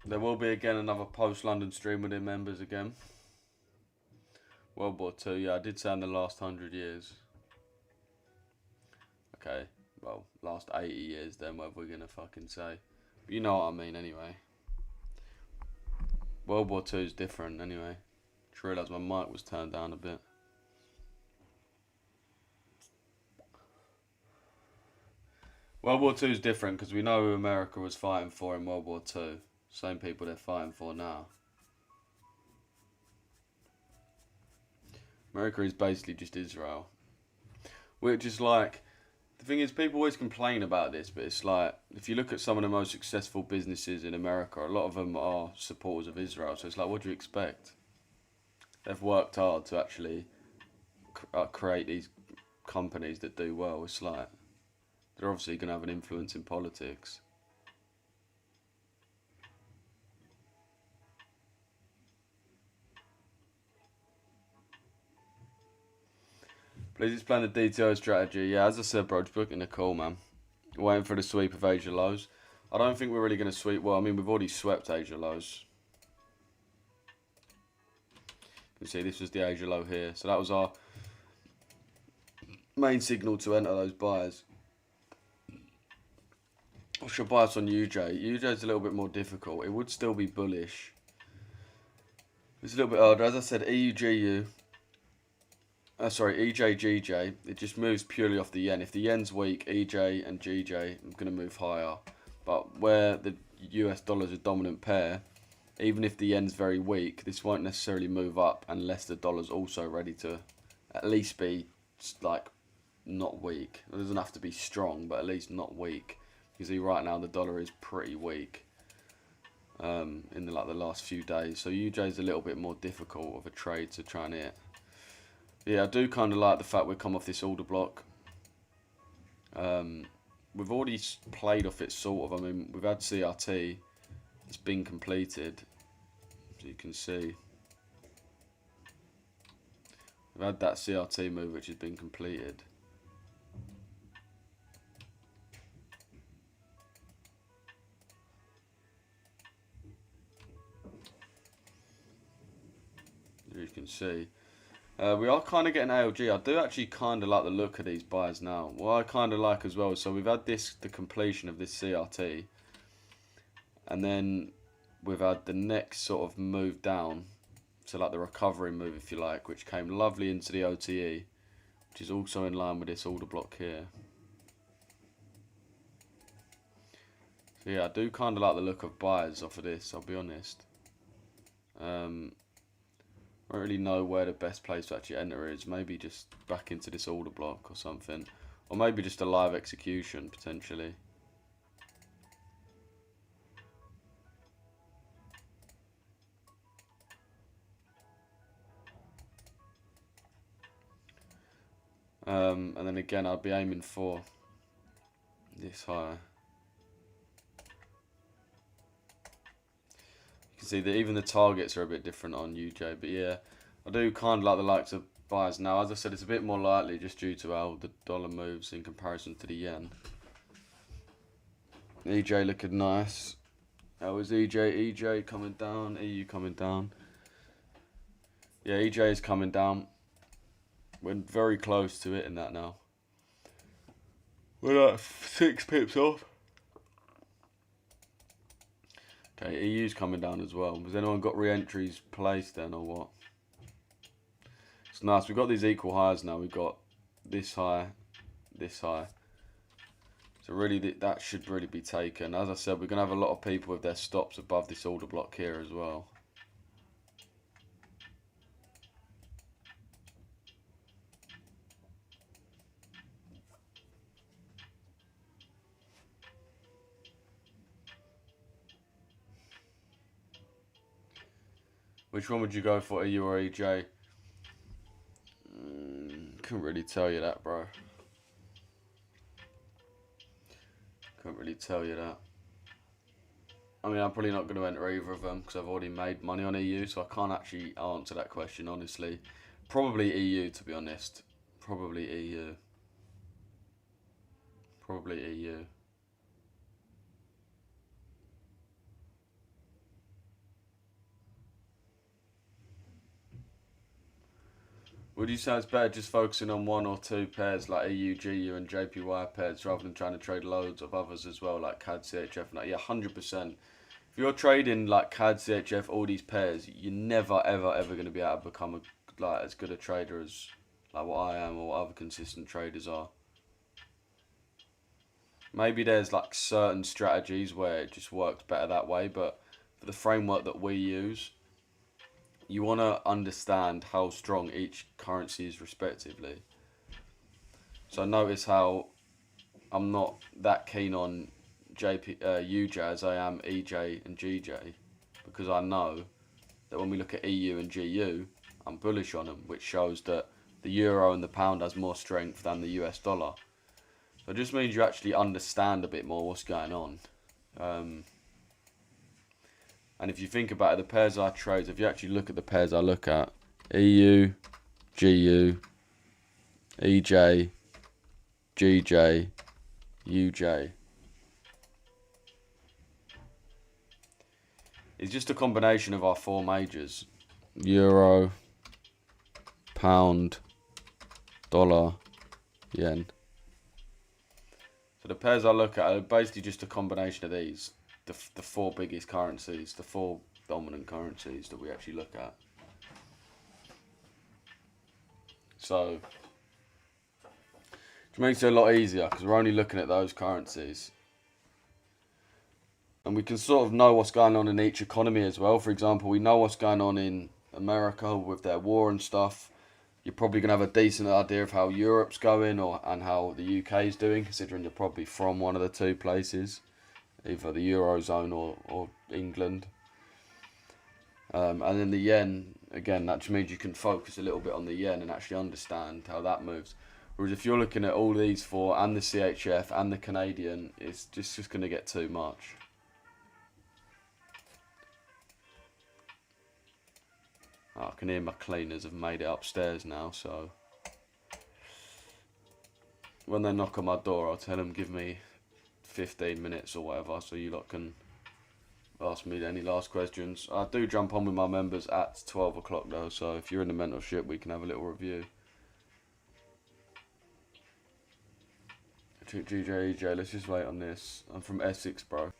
There will be again another post-London stream within members again. World War II, yeah, I did say in the last 100 years. Okay, well, last 80 years then, whatever we're going to fucking say. But you know what I mean anyway. World War II is different anyway. Just realised my mic was turned down a bit. World War II is different because we know who America was fighting for in World War II. Same people they're fighting for now. America is basically just Israel. Which is like, the thing is, people always complain about this, but it's like, if you look at some of the most successful businesses in America, a lot of them are supporters of Israel. So it's like, what do you expect? They've worked hard to actually create these companies that do well. It's like, they're obviously going to have an influence in politics. Please explain the DTO strategy. Yeah, as I said, bro, just booking a call, man. Waiting for the sweep of Asia lows. I don't think we're really going to sweep. Well, I mean, we've already swept Asia lows. You can see this was the Asia low here. So that was our main signal to enter those buys. What's your bias on UJ? UJ is a little bit more difficult. It would still be bullish. It's a little bit harder. As I said, EUGU. EJGJ, it just moves purely off the yen. If the yen's weak, EJ and GJ are going to move higher. But where the US dollar is a dominant pair, even if the yen's very weak, this won't necessarily move up unless the dollar's also ready to at least be like not weak. It doesn't have to be strong, but at least not weak. You see right now the dollar is pretty weak in the last few days. So UJ is a little bit more difficult of a trade to try and hit. Yeah, I do kind of like the fact we've come off this order block. We've already played off it, sort of. I mean, we've had CRT. It's been completed. As you can see. We've had that CRT move, which has been completed. As you can see. We are kind of getting ALG. I do actually kind of like the look of these buys now. What I kind of like as well, so we've had the completion of this CRT. And then we've had the next sort of move down. So like the recovery move, if you like, which came lovely into the OTE. Which is also in line with this order block here. So yeah, I do kind of like the look of buys off of this, I'll be honest. I don't really know where the best place to actually enter is. Maybe just back into this order block or something. Or maybe just a live execution, potentially. And then again, I'd be aiming for this high. You can see that even the targets are a bit different on UJ. But yeah, I do kind of like the likes of buyers now. As I said, it's a bit more likely just due to how the dollar moves in comparison to the yen. EJ looking nice. How is EJ? EJ coming down. EU coming down. Yeah, EJ is coming down. We're very close to hitting that now. We're like 6 pips off. Okay, EU's coming down as well. Has anyone got re-entries placed then or what? It's nice. We've got these equal highs now. We've got this high, this high. So really that should really be taken. As I said, we're going to have a lot of people with their stops above this order block here as well. Which one would you go for, EU or EJ? Couldn't really tell you that, bro. Couldn't really tell you that. I mean, I'm probably not going to enter either of them because I've already made money on EU, so I can't actually answer that question, honestly. Probably EU, to be honest. Probably EU. Probably EU. Would you say it's better just focusing on one or two pairs like EU, GU and JPY pairs rather than trying to trade loads of others as well, like CAD, CHF? And yeah, 100%. If you're trading like CAD, CHF, all these pairs, you're never, ever going to be able to become as good a trader as like what I am or what other consistent traders are. Maybe there's like certain strategies where it just works better that way, but for the framework that we use, you want to understand how strong each currency is respectively. So notice how I'm not that keen on UJ as I am EJ and GJ, because I know that when we look at EU and GU, I'm bullish on them, which shows that the euro and the pound has more strength than the US dollar. So it just means you actually understand a bit more what's going on. And if you think about it, the pairs I trade, if you actually look at the pairs I look at, EU, GU, EJ, GJ, UJ. It's just a combination of our 4 majors. Euro, pound, dollar, yen. So the pairs I look at are basically just a combination of these. The 4 biggest currencies, the 4 dominant currencies that we actually look at. So it makes it a lot easier because we're only looking at those currencies. And we can sort of know what's going on in each economy as well. For example, we know what's going on in America with their war and stuff. You're probably going to have a decent idea of how Europe's going and how the UK is doing, considering you're probably from one of the 2 places. Either the Eurozone or England. And then the yen, again, that just means you can focus a little bit on the yen and actually understand how that moves. Whereas if you're looking at all these 4 and the CHF and the Canadian, it's just going to get too much. Oh, I can hear my cleaners have made it upstairs now, so when they knock on my door, I'll tell them give me 15 minutes or whatever, so you lot can ask me any last questions. I do jump on with my members at 12 o'clock though, so if you're in the mentorship, we can have a little review. GJ, let's just wait on this. I'm from Essex, bro.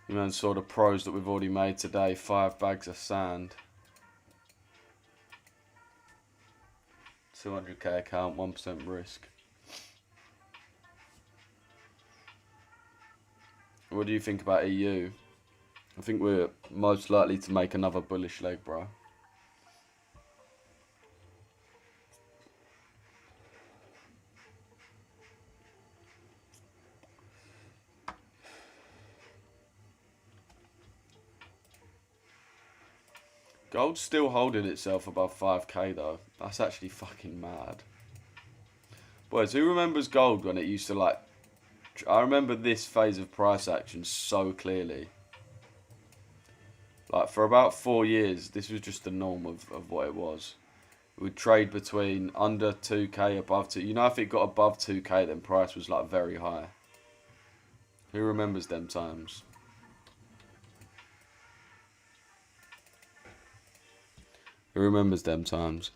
You man saw the pros that we've already made today. 5 bags of sand. 200k account, 1% risk. What do you think about EU? I think we're most likely to make another bullish leg, bro. Gold's still holding itself above 5k though. That's actually fucking mad. Boys, who remembers gold when it used to like... I remember this phase of price action so clearly. Like for about 4 years, this was just the norm of what it was. It would trade between under 2k, above 2. You know, if it got above 2k, then price was like very high. Who remembers them times? Who remembers them times?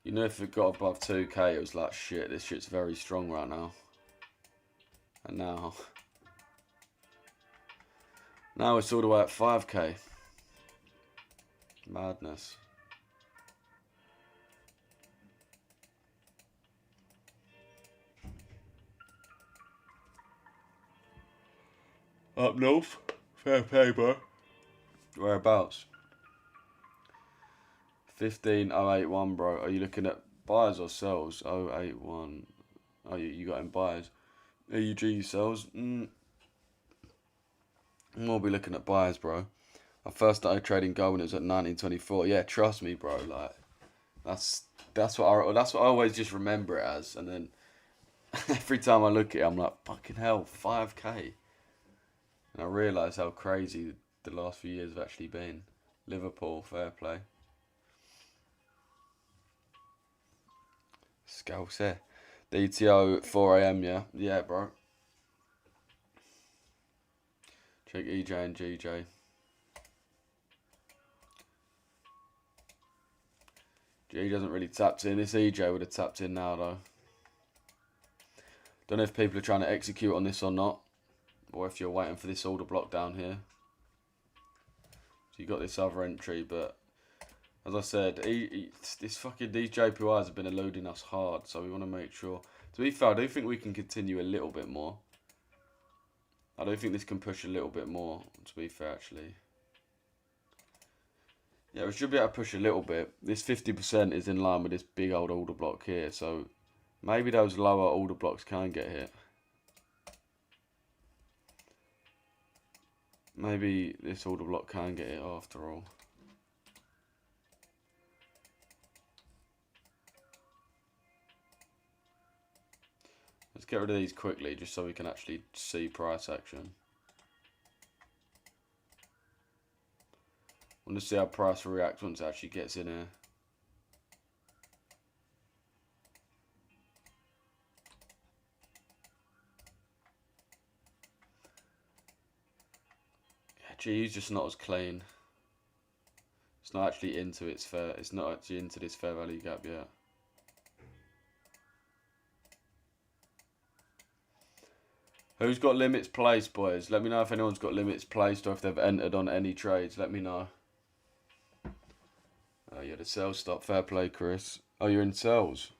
You know, if it got above 2k, it was like, shit, this shit's very strong right now. And now it's all the way at 5k. Madness. Up north? Fair play, bro. Whereabouts? 15081, bro. Are you looking at buyers or sells? 081. Oh, you got in buyers. AUG sells. We'll be looking at buyers, bro. I first started trading gold when it was at 1924. Yeah, trust me, bro. Like, that's what I always just remember it as. And then every time I look at it, I'm like, fucking hell, 5k. And I realise how crazy the last few years have actually been. Liverpool, fair play. Scouts here. DTO 4 AM, yeah. Yeah, bro. Check EJ and GJ. G doesn't really tap in. This EJ would have tapped in now, though. Don't know if people are trying to execute on this or not. Or if you're waiting for this order block down here. So you got this other entry, but as I said, these JPYs have been eluding us hard, so we want to make sure. To be fair, I do think we can continue a little bit more. I don't think this can push a little bit more, to be fair, actually. Yeah, we should be able to push a little bit. This 50% is in line with this big old order block here, so maybe those lower order blocks can get hit. Maybe this order block can get hit after all. Let's get rid of these quickly, just so we can actually see price action. I want to see how price reacts once it actually gets in here. Yeah, GU's just not as clean. It's not actually into its fair. It's not actually into this fair value gap yet. Who's got limits placed, boys? Let me know if anyone's got limits placed or if they've entered on any trades. Let me know. Oh, yeah, the sell stop. Fair play, Chris. Oh, you're in sells.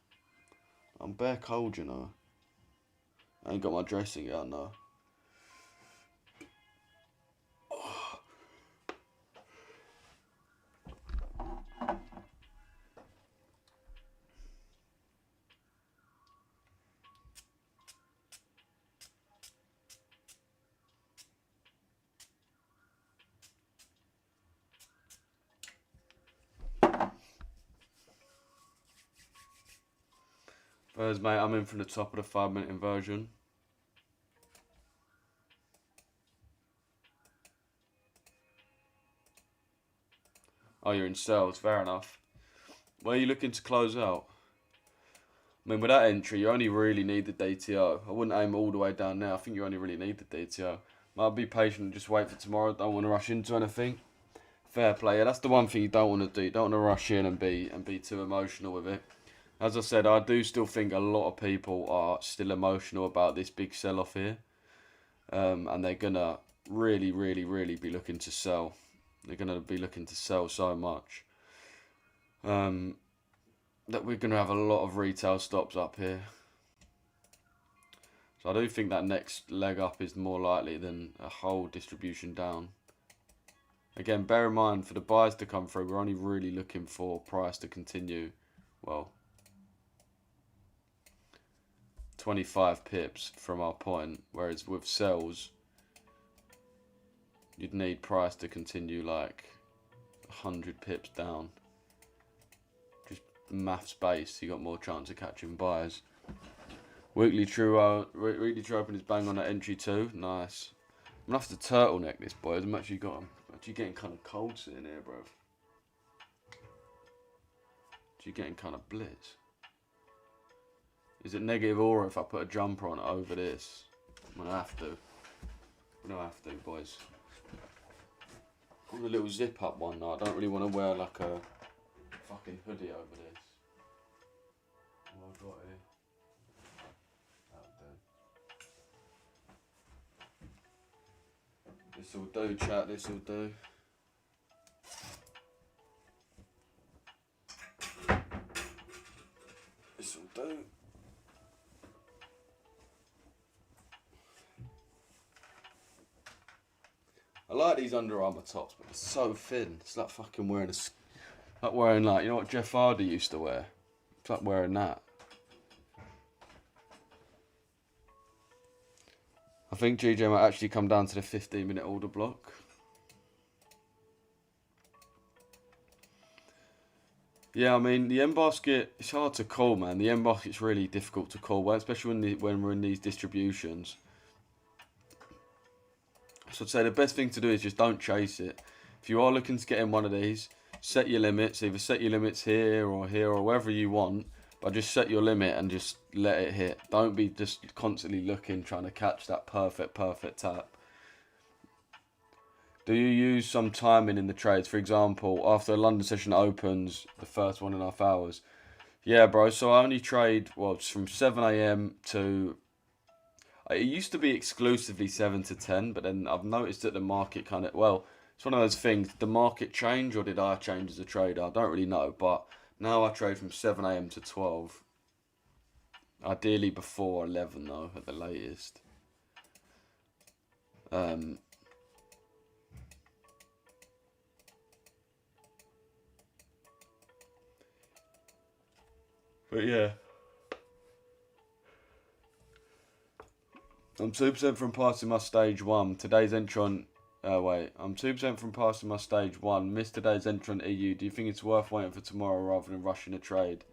I'm bare cold, you know. I ain't got my dressing out now. First, mate, I'm in from the top of the 5-minute inversion. Oh, you're in sales. Fair enough. Where are you looking to close out? I mean, with that entry, you only really need the DTO. I wouldn't aim all the way down there. I think you only really need the DTO. Might be patient and just wait for tomorrow. Don't want to rush into anything. Fair play. Yeah, that's the one thing you don't want to do. You don't want to rush in and be too emotional with it. As I said, I do still think a lot of people are still emotional about this big sell-off here. And they're going to really be looking to sell. They're going to be looking to sell so much. that we're going to have a lot of retail stops up here. So I do think that next leg up is more likely than a whole distribution down. Again, bear in mind, for the buys to come through, we're only really looking for price to continue, well, 25 pips from our point, whereas with sells, you'd need price to continue like 100 pips down. Just maths based, you got more chance of catching buys. Weekly true open is bang on at entry 2. Nice. I'm gonna have to turtleneck this, boys. I'm actually getting kind of cold sitting here, bro. Actually getting kind of blitz. Is it negative aura if I put a jumper on over this? I'm gonna have to. I'm gonna have to, boys. I'm a little zip up one now. I don't really want to wear like a fucking hoodie over this. What have I got here? This'll do, chat, this'll do. This'll do. I like these Under Armour tops, but they're so thin. It's like fucking wearing like, you know what Jeff Hardy used to wear? It's like wearing that. I think GJ might actually come down to the 15-minute order block. Yeah, I mean, the end basket, it's hard to call, man. The end basket's really difficult to call, especially when we're in these distributions. So I'd say the best thing to do is just don't chase it. If you are looking to get in one of these, set your limits. Either set your limits here or wherever you want. But just set your limit and just let it hit. Don't be just constantly looking, trying to catch that perfect tap. Do you use some timing in the trades? For example, after a London session opens, the first 1.5 hours. Yeah, bro. So I only trade, well, it's from 7 AM to... It used to be exclusively 7 to 10, but then I've noticed that the market kind of... Well, it's one of those things. Did the market change or did I change as a trader? I don't really know, but... Now I trade from 7 AM to 12. Ideally before 11 though, at the latest. But yeah. I'm 2% from passing my stage 1. Today's entry on... I'm 2% from passing my stage 1. Missed today's entry on EU. Do you think it's worth waiting for tomorrow rather than rushing a trade?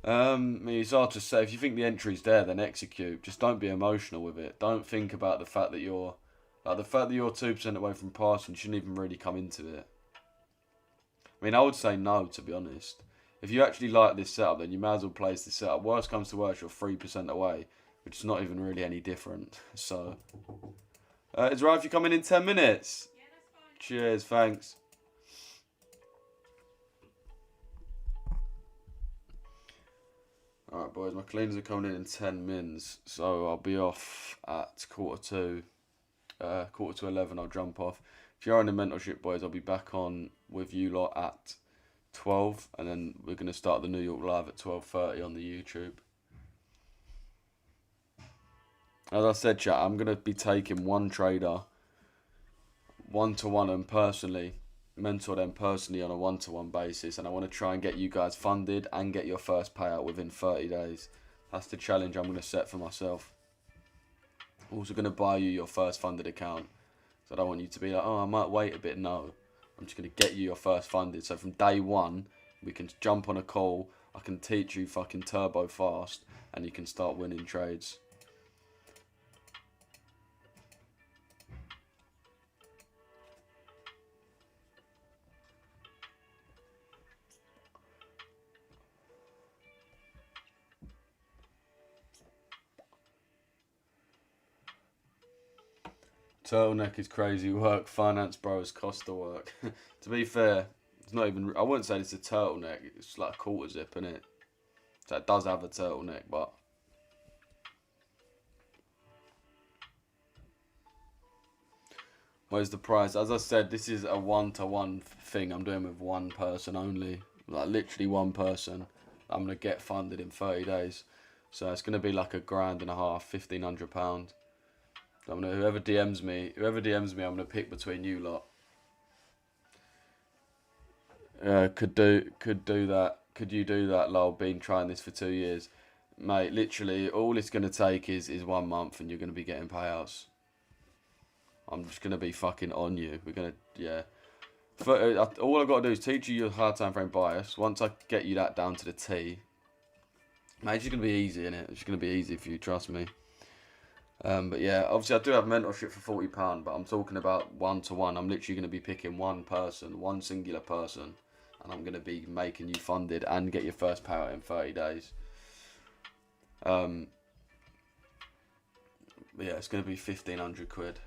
I mean, it's hard to say. If you think the entry's there, then execute. Just don't be emotional with it. Don't think about the fact that you're... Like, the fact that you're 2% away from passing shouldn't even really come into it. I mean, I would say no, to be honest. If you actually like this setup, then you may as well place this setup. Worst comes to worst, you're 3% away, which is not even really any different. So... it's right if you're coming in 10 minutes. Yeah, that's fine. Cheers, thanks. Alright, boys, my cleaners are coming in 10 mins, so I'll be off at quarter to 11. I'll jump off. If you're on the mentorship, boys, I'll be back on with you lot at 12, and then we're going to start the New York Live at 12:30 on the YouTube. As I said, chat, I'm going to be taking one trader one-to-one and personally, mentor them personally on a one-to-one basis, and I want to try and get you guys funded and get your first payout within 30 days. That's the challenge I'm going to set for myself. I'm also going to buy you your first funded account. So I don't want you to be like, oh, I might wait a bit. No, I'm just going to get you your first funded. So from day one, we can jump on a call. I can teach you fucking turbo fast, and you can start winning trades. Turtleneck is crazy work. Finance bros cost the work. To be fair, it's not even... I wouldn't say it's a turtleneck. It's like a quarter zip, innit? So it does have a turtleneck, but... Where's the price? As I said, this is a one-to-one thing I'm doing with one person only. like literally one person, I'm going to get funded in 30 days. So it's going to be like £1.5 grand, £1,500. I'm gonna, whoever DMs me, I'm going to pick between you lot. Could you do that, lol? Been trying this for 2 years. Mate, literally, all it's going to take is 1 month and you're going to be getting payouts. I'm just going to be fucking on you. We're going to, yeah. All I've got to do is teach you your hard time frame bias. Once I get you that down to the T, mate, it's just going to be easy, innit? It's just going to be easy for you, trust me. But yeah, obviously I do have mentorship for £40, but I'm talking about one-to-one. I'm literally going to be picking one person, one singular person, and I'm going to be making you funded and get your first payout in 30 days. But yeah, it's going to be 1,500 quid.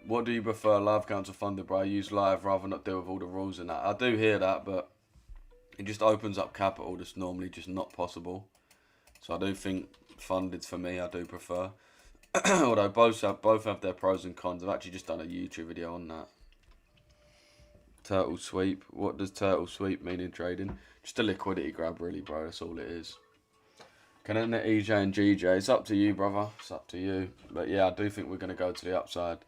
What do you prefer, live accounts or funded, bro? I use live rather not deal with all the rules and that. I do hear that, but it just opens up capital that's normally just not possible. So I do think funded's for me, I do prefer. Although both have their pros and cons. I've actually just done a YouTube video on that. Turtle sweep. What does turtle sweep mean in trading? Just a liquidity grab, really, bro. That's all it is. Can it net EJ and GJ? It's up to you, brother. It's up to you. But yeah, I do think we're going to go to the upside.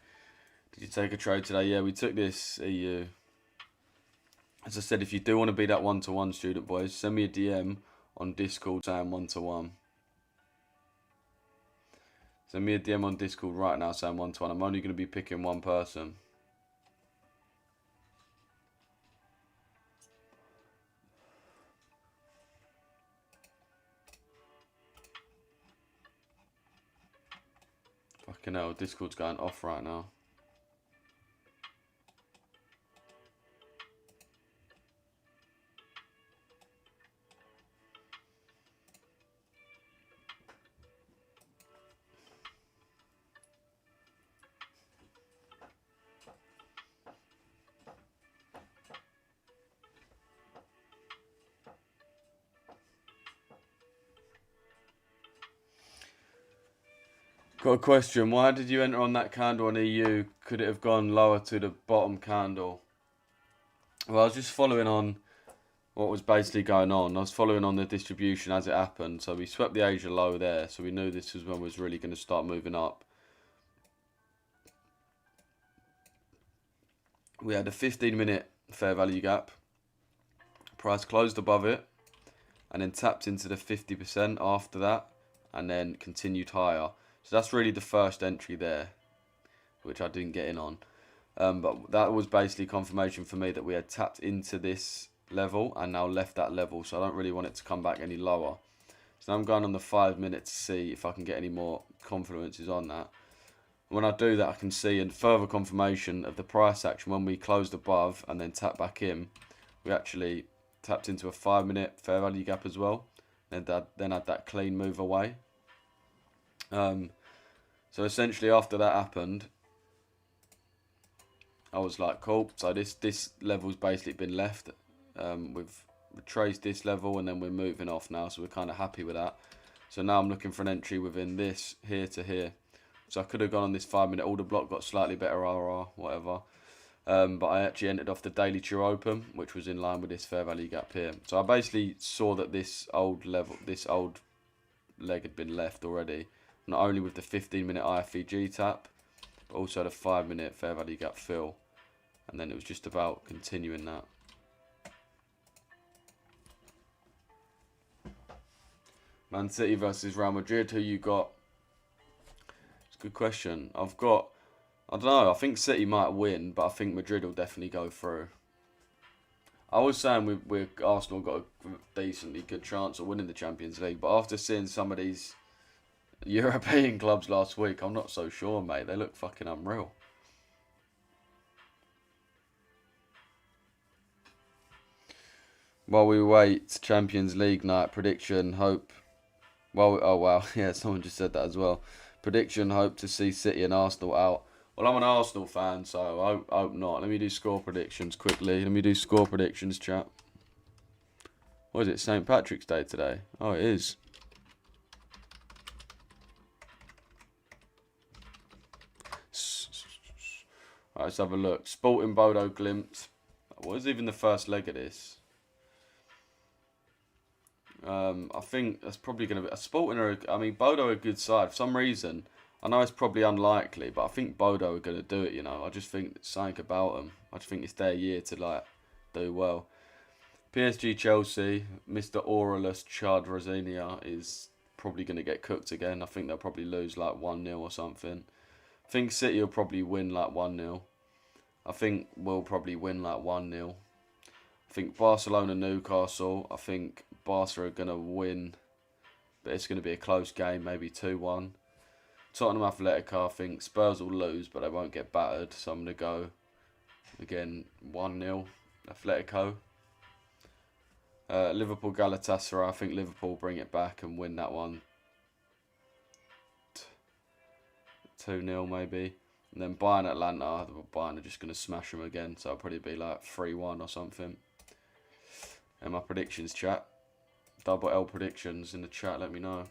Did you take a trade today? Yeah, we took this EU. As I said, if you do want to be that one-to-one student, boys, send me a DM on Discord saying one-to-one. Send me a DM on Discord right now saying one-to-one. I'm only going to be picking one person. Fucking hell, Discord's going off right now. Got a question. Why did you enter on that candle on EU? Could it have gone lower to the bottom candle? Well, I was just following on what was basically going on. I was following on the distribution as it happened. So we swept the Asia low there. So we knew this was when we was really going to start moving up. We had a 15-minute fair value gap. Price closed above it. And then tapped into the 50% after that. And then continued higher. So that's really the first entry there, which I didn't get in on. But that was basically confirmation for me that we had tapped into this level and now left that level. So I don't really want it to come back any lower. So now I'm going on the 5 minutes to see if I can get any more confluences on that. When I do that, I can see and further confirmation of the price action when we closed above and then tapped back in. We actually tapped into a 5 minute fair value gap as well. Then had that clean move away. So essentially after that happened, I was like, cool. So this level's basically been left. We've retraced this level and then we're moving off now. So we're kind of happy with that. So now I'm looking for an entry within this here to here. So I could have gone on this 5 minute order block, got slightly better RR, whatever. But I actually entered off the daily true open, which was in line with this fair value gap here. So I basically saw that this old leg had been left already. Not only with the 15-minute IFVG tap, but also the 5 minute fair value gap fill. And then it was just about continuing that. Man City versus Real Madrid, who you got? It's a good question. I don't know, I think City might win, but I think Madrid will definitely go through. I was saying Arsenal got a decently good chance of winning the Champions League, but after seeing some of these European clubs last week, I'm not so sure, mate. They look fucking unreal. While we wait, Champions League night, prediction, hope. Well, oh wow, yeah, someone just said that as well. Prediction, hope to see City and Arsenal out. Well, I'm an Arsenal fan, so I hope not. Let me do score predictions quickly. Let me do score predictions, chat. What is it, St. Patrick's Day today? Oh, it is. Right, let's have a look. Sporting Bodo Glimpse. What is even the first leg of this? I think that's probably going to be a Sporting. I mean, Bodo are a good side. For some reason, I know it's probably unlikely, but I think Bodo are going to do it. You know, I just think something about them. I just think it's their year to like do well. PSG Chelsea, Mr. Aurelus Chardrozinia is probably going to get cooked again. I think they'll probably lose like 1-0 or something. I think City will probably win like 1-0. I think we'll probably win like 1-0. I think Barcelona Newcastle, I think Barca are going to win, but it's going to be a close game, maybe 2-1. Tottenham Atletico, I think Spurs will lose, but they won't get battered, so I'm going to go, again, 1-0 Atletico. Liverpool Galatasaray, I think Liverpool bring it back and win that one 2-0 maybe. And then Bayern Atlanta, Bayern are just going to smash them again, so it'll probably be like 3-1 or something. And my predictions, chat. Double L predictions in the chat, let me know.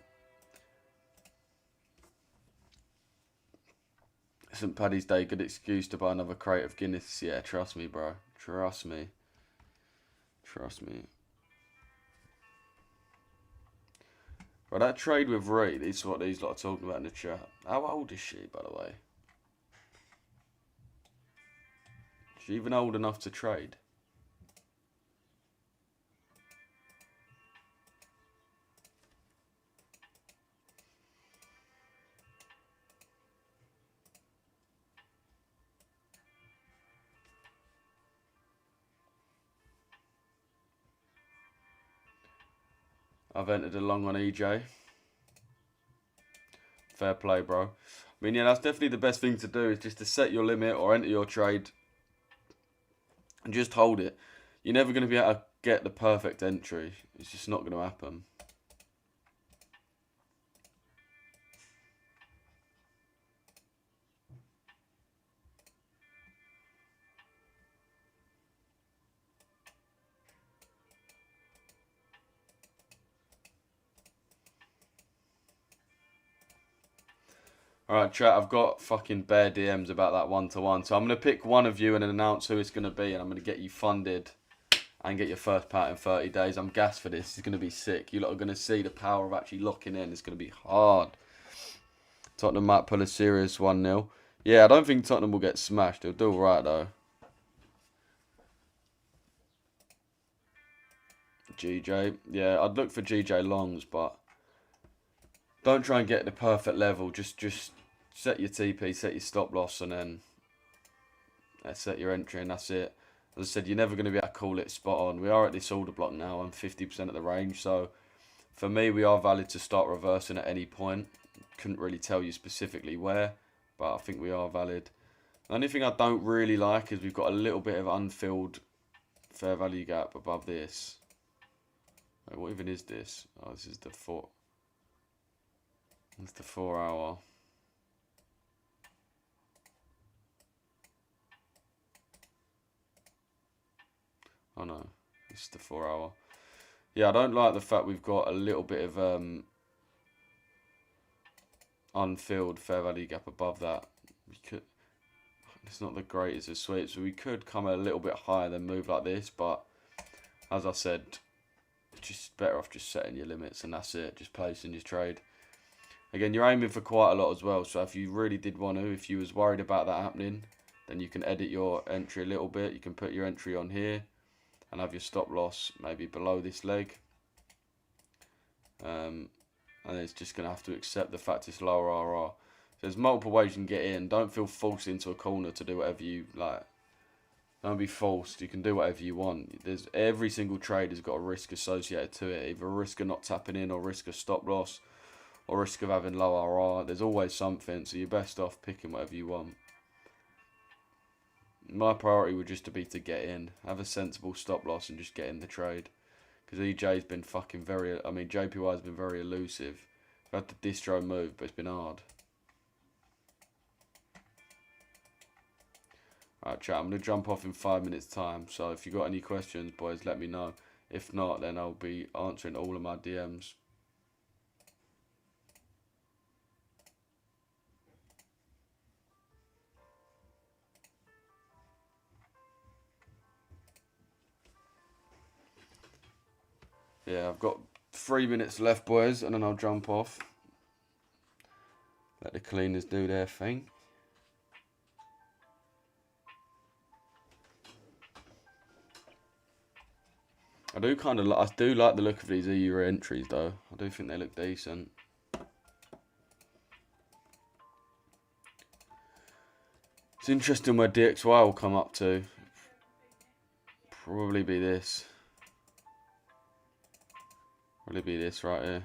St. Paddy's Day, good excuse to buy another crate of Guinness. Yeah, trust me, bro. Trust me. Trust me. Right, that trade with Reed, this is what these lot are talking about in the chat. How old is she, by the way? Is she even old enough to trade? I've entered a long on EJ. Fair play, bro. I mean, yeah, that's definitely the best thing to do, is just to set your limit or enter your trade and just hold it. You're never going to be able to get the perfect entry. It's just not going to happen. Alright, chat, I've got fucking bare DMs about that 1-to-1. So I'm going to pick one of you and announce who it's going to be. And I'm going to get you funded and get your first pat in 30 days. I'm gassed for this. It's going to be sick. You lot are going to see the power of actually locking in. It's going to be hard. Tottenham might pull a serious 1-0. Yeah, I don't think Tottenham will get smashed. They'll do alright, though. GJ. Yeah, I'd look for GJ longs, but don't try and get the perfect level. Just set your TP, set your stop loss, and then set your entry, and that's it. As I said, you're never going to be able to call it spot on. We are at this order block now. I'm 50% of the range, so for me, we are valid to start reversing at any point. Couldn't really tell you specifically where, but I think we are valid. The only thing I don't really like is we've got a little bit of unfilled fair value gap above this. Wait, what even is this? Oh, this is the 4. It's the 4 hour. Oh no, this is the 4 hour. Yeah, I don't like the fact we've got a little bit of unfilled fair value gap above that. We could. It's not the greatest of sweeps, so we could come a little bit higher than move like this. But as I said, just better off just setting your limits, and that's it. Just placing your trade. Again, you're aiming for quite a lot as well. So if you really did want to, if you was worried about that happening, then you can edit your entry a little bit. You can put your entry on here and have your stop loss maybe below this leg. And it's just going to have to accept the fact it's lower RR. There's multiple ways you can get in. Don't feel forced into a corner to do whatever you like. Don't be forced. You can do whatever you want. There's every single trade has got a risk associated to it. Either a risk of not tapping in, or risk of stop loss, or risk of having low RR. There's always something, so you're best off picking whatever you want. My priority would just to be to get in, have a sensible stop loss, and just get in the trade. Because EJ's been fucking very. I mean, JPY's been very elusive. I've had the distro move, but it's been hard. Alright, chat, I'm going to jump off in 5 minutes' time. So if you got any questions, boys, let me know. If not, then I'll be answering all of my DMs. Yeah, I've got 3 minutes left, boys, and then I'll jump off. Let the cleaners do their thing. I do like the look of these EU entries though. I do think they look decent. It's interesting where DXY will come up to. Probably be this. Probably be this right here.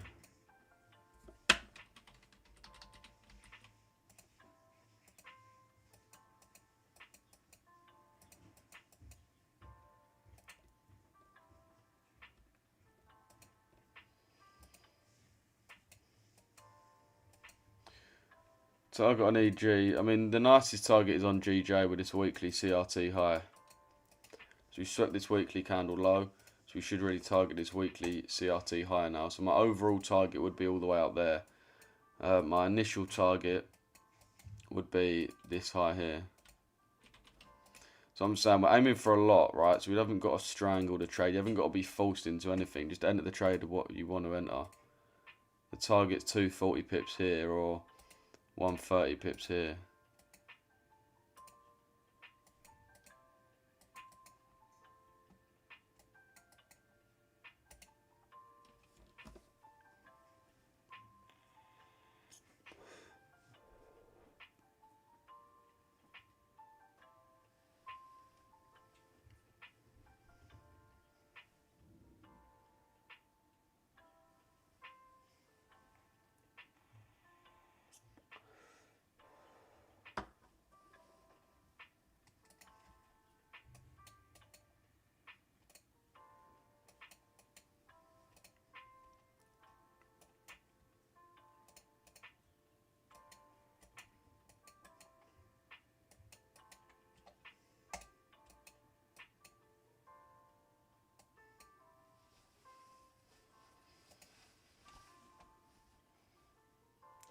Target on EG. I mean, the nicest target is on GJ with this weekly CRT high. So we swept this weekly candle low. So we should really target this weekly CRT high now. So my overall target would be all the way up there. My initial target would be this high here. So I'm saying we're aiming for a lot, right? So we haven't got to strangle the trade. You haven't got to be forced into anything. Just enter the trade of what you want to enter. The target's 240 pips here or 130 pips here.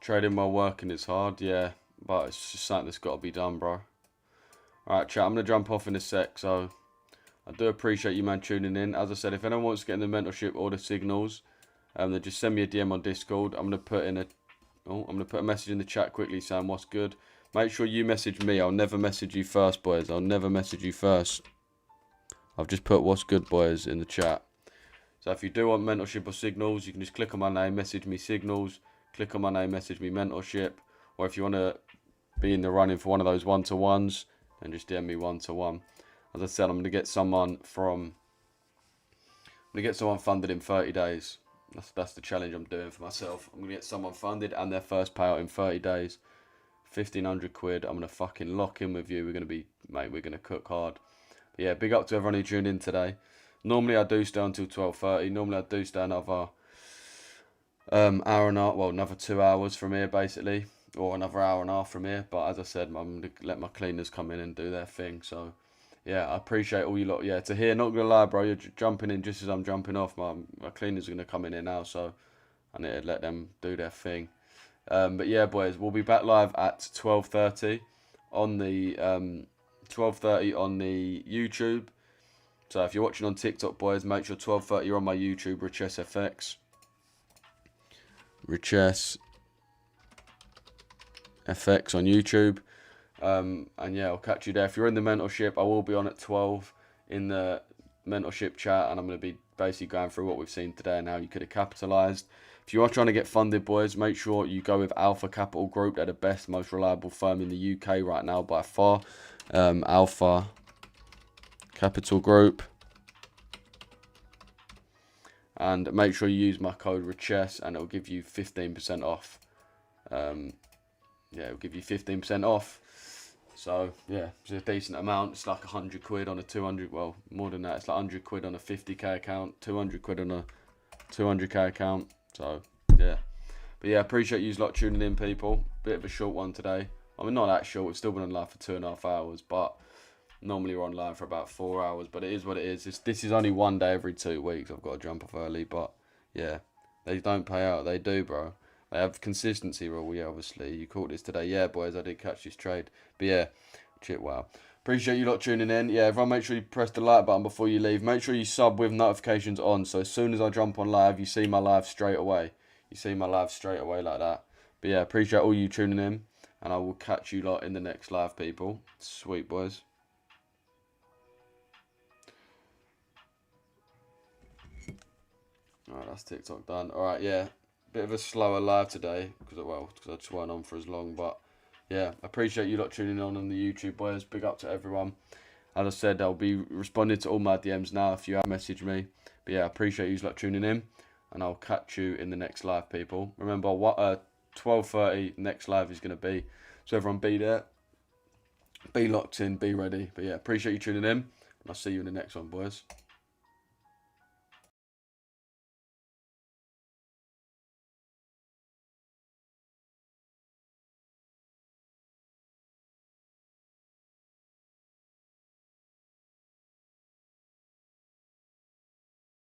Trading while working is hard, yeah, but it's just something that's got to be done, bro. Alright, chat, I'm going to jump off in a sec, so I do appreciate you, man, tuning in. As I said, if anyone wants to get in the mentorship or the signals, then just send me a DM on Discord. I'm going to put a message in the chat quickly saying what's good. Make sure you message me. I'll never message you first, boys. I'll never message you first. I've just put what's good, boys, in the chat. So if you do want mentorship or signals, you can just click on my name, message me signals. Click on my name, message me mentorship. Or if you want to be in the running for one of those one-to-ones, then just DM me one-to-one. As I said, I'm going to get someone funded in 30 days. That's the challenge I'm doing for myself. I'm going to get someone funded and their first payout in 30 days. 1,500 quid. I'm going to fucking lock in with you. We're going to be, mate, we're going to cook hard. But yeah, big up to everyone who tuned in today. Normally I do stay until 12:30. Normally I do stay another hour and a half, well, another 2 hours from here basically, or another hour and a half from here. But as I said, I'm going to let my cleaners come in and do their thing. So yeah, I appreciate all you lot. Yeah, to hear, not gonna lie, bro, you're jumping in just as I'm jumping off. My cleaners are gonna come in here now, so I need to let them do their thing. But yeah, boys, we'll be back live at 12:30 on the 12:30 on the YouTube. So if you're watching on TikTok, boys, make sure 12:30 you're on my YouTube, Richesse FX. Richesse FX on YouTube. And yeah, I'll catch you there. If you're in the mentorship, I will be on at 12 in the mentorship chat, and I'm going to be basically going through what we've seen today and how you could have capitalized. If you are trying to get funded, boys, make sure you go with Alpha Capital Group. They're the best, most reliable firm in the UK right now by far. Alpha Capital Group. And make sure you use my code Richesse, and it'll give you 15% off. Yeah, it'll give you 15% off. So yeah, it's a decent amount. It's like 100 quid on a 200. Well, more than that. It's like 100 quid on a 50k account, 200 quid on a 200k account. So yeah, but yeah, appreciate you lot tuning in, people. Bit of a short one today. I mean, not that short. We've still been on live for 2.5 hours, but normally we're on live for about 4 hours. But it is what it is. This is only one day every 2 weeks. I've got to jump off early, but yeah, they don't pay out. They do, bro. They have consistency rule. Yeah, obviously you caught this today. Yeah, boys, I did catch this trade. But yeah, shit, wow. Appreciate you lot tuning in. Yeah, everyone make sure you press the like button before you leave. Make sure you sub with notifications on, so as soon as I jump on live, you see my live straight away. You see my live straight away like that. But yeah, appreciate all you tuning in, and I will catch you lot in the next live, people. Sweet, boys. Alright, that's TikTok done. Alright, yeah. Bit of a slower live today, because I just weren't on for as long, but yeah, appreciate you lot tuning on the YouTube, boys. Big up to everyone. As I said, I'll be responding to all my DMs now if you have messaged me. But yeah, appreciate you lot tuning in, and I'll catch you in the next live, people. Remember, what 12:30 next live is going to be, so everyone be there, be locked in, be ready. But yeah, appreciate you tuning in, and I'll see you in the next one, boys.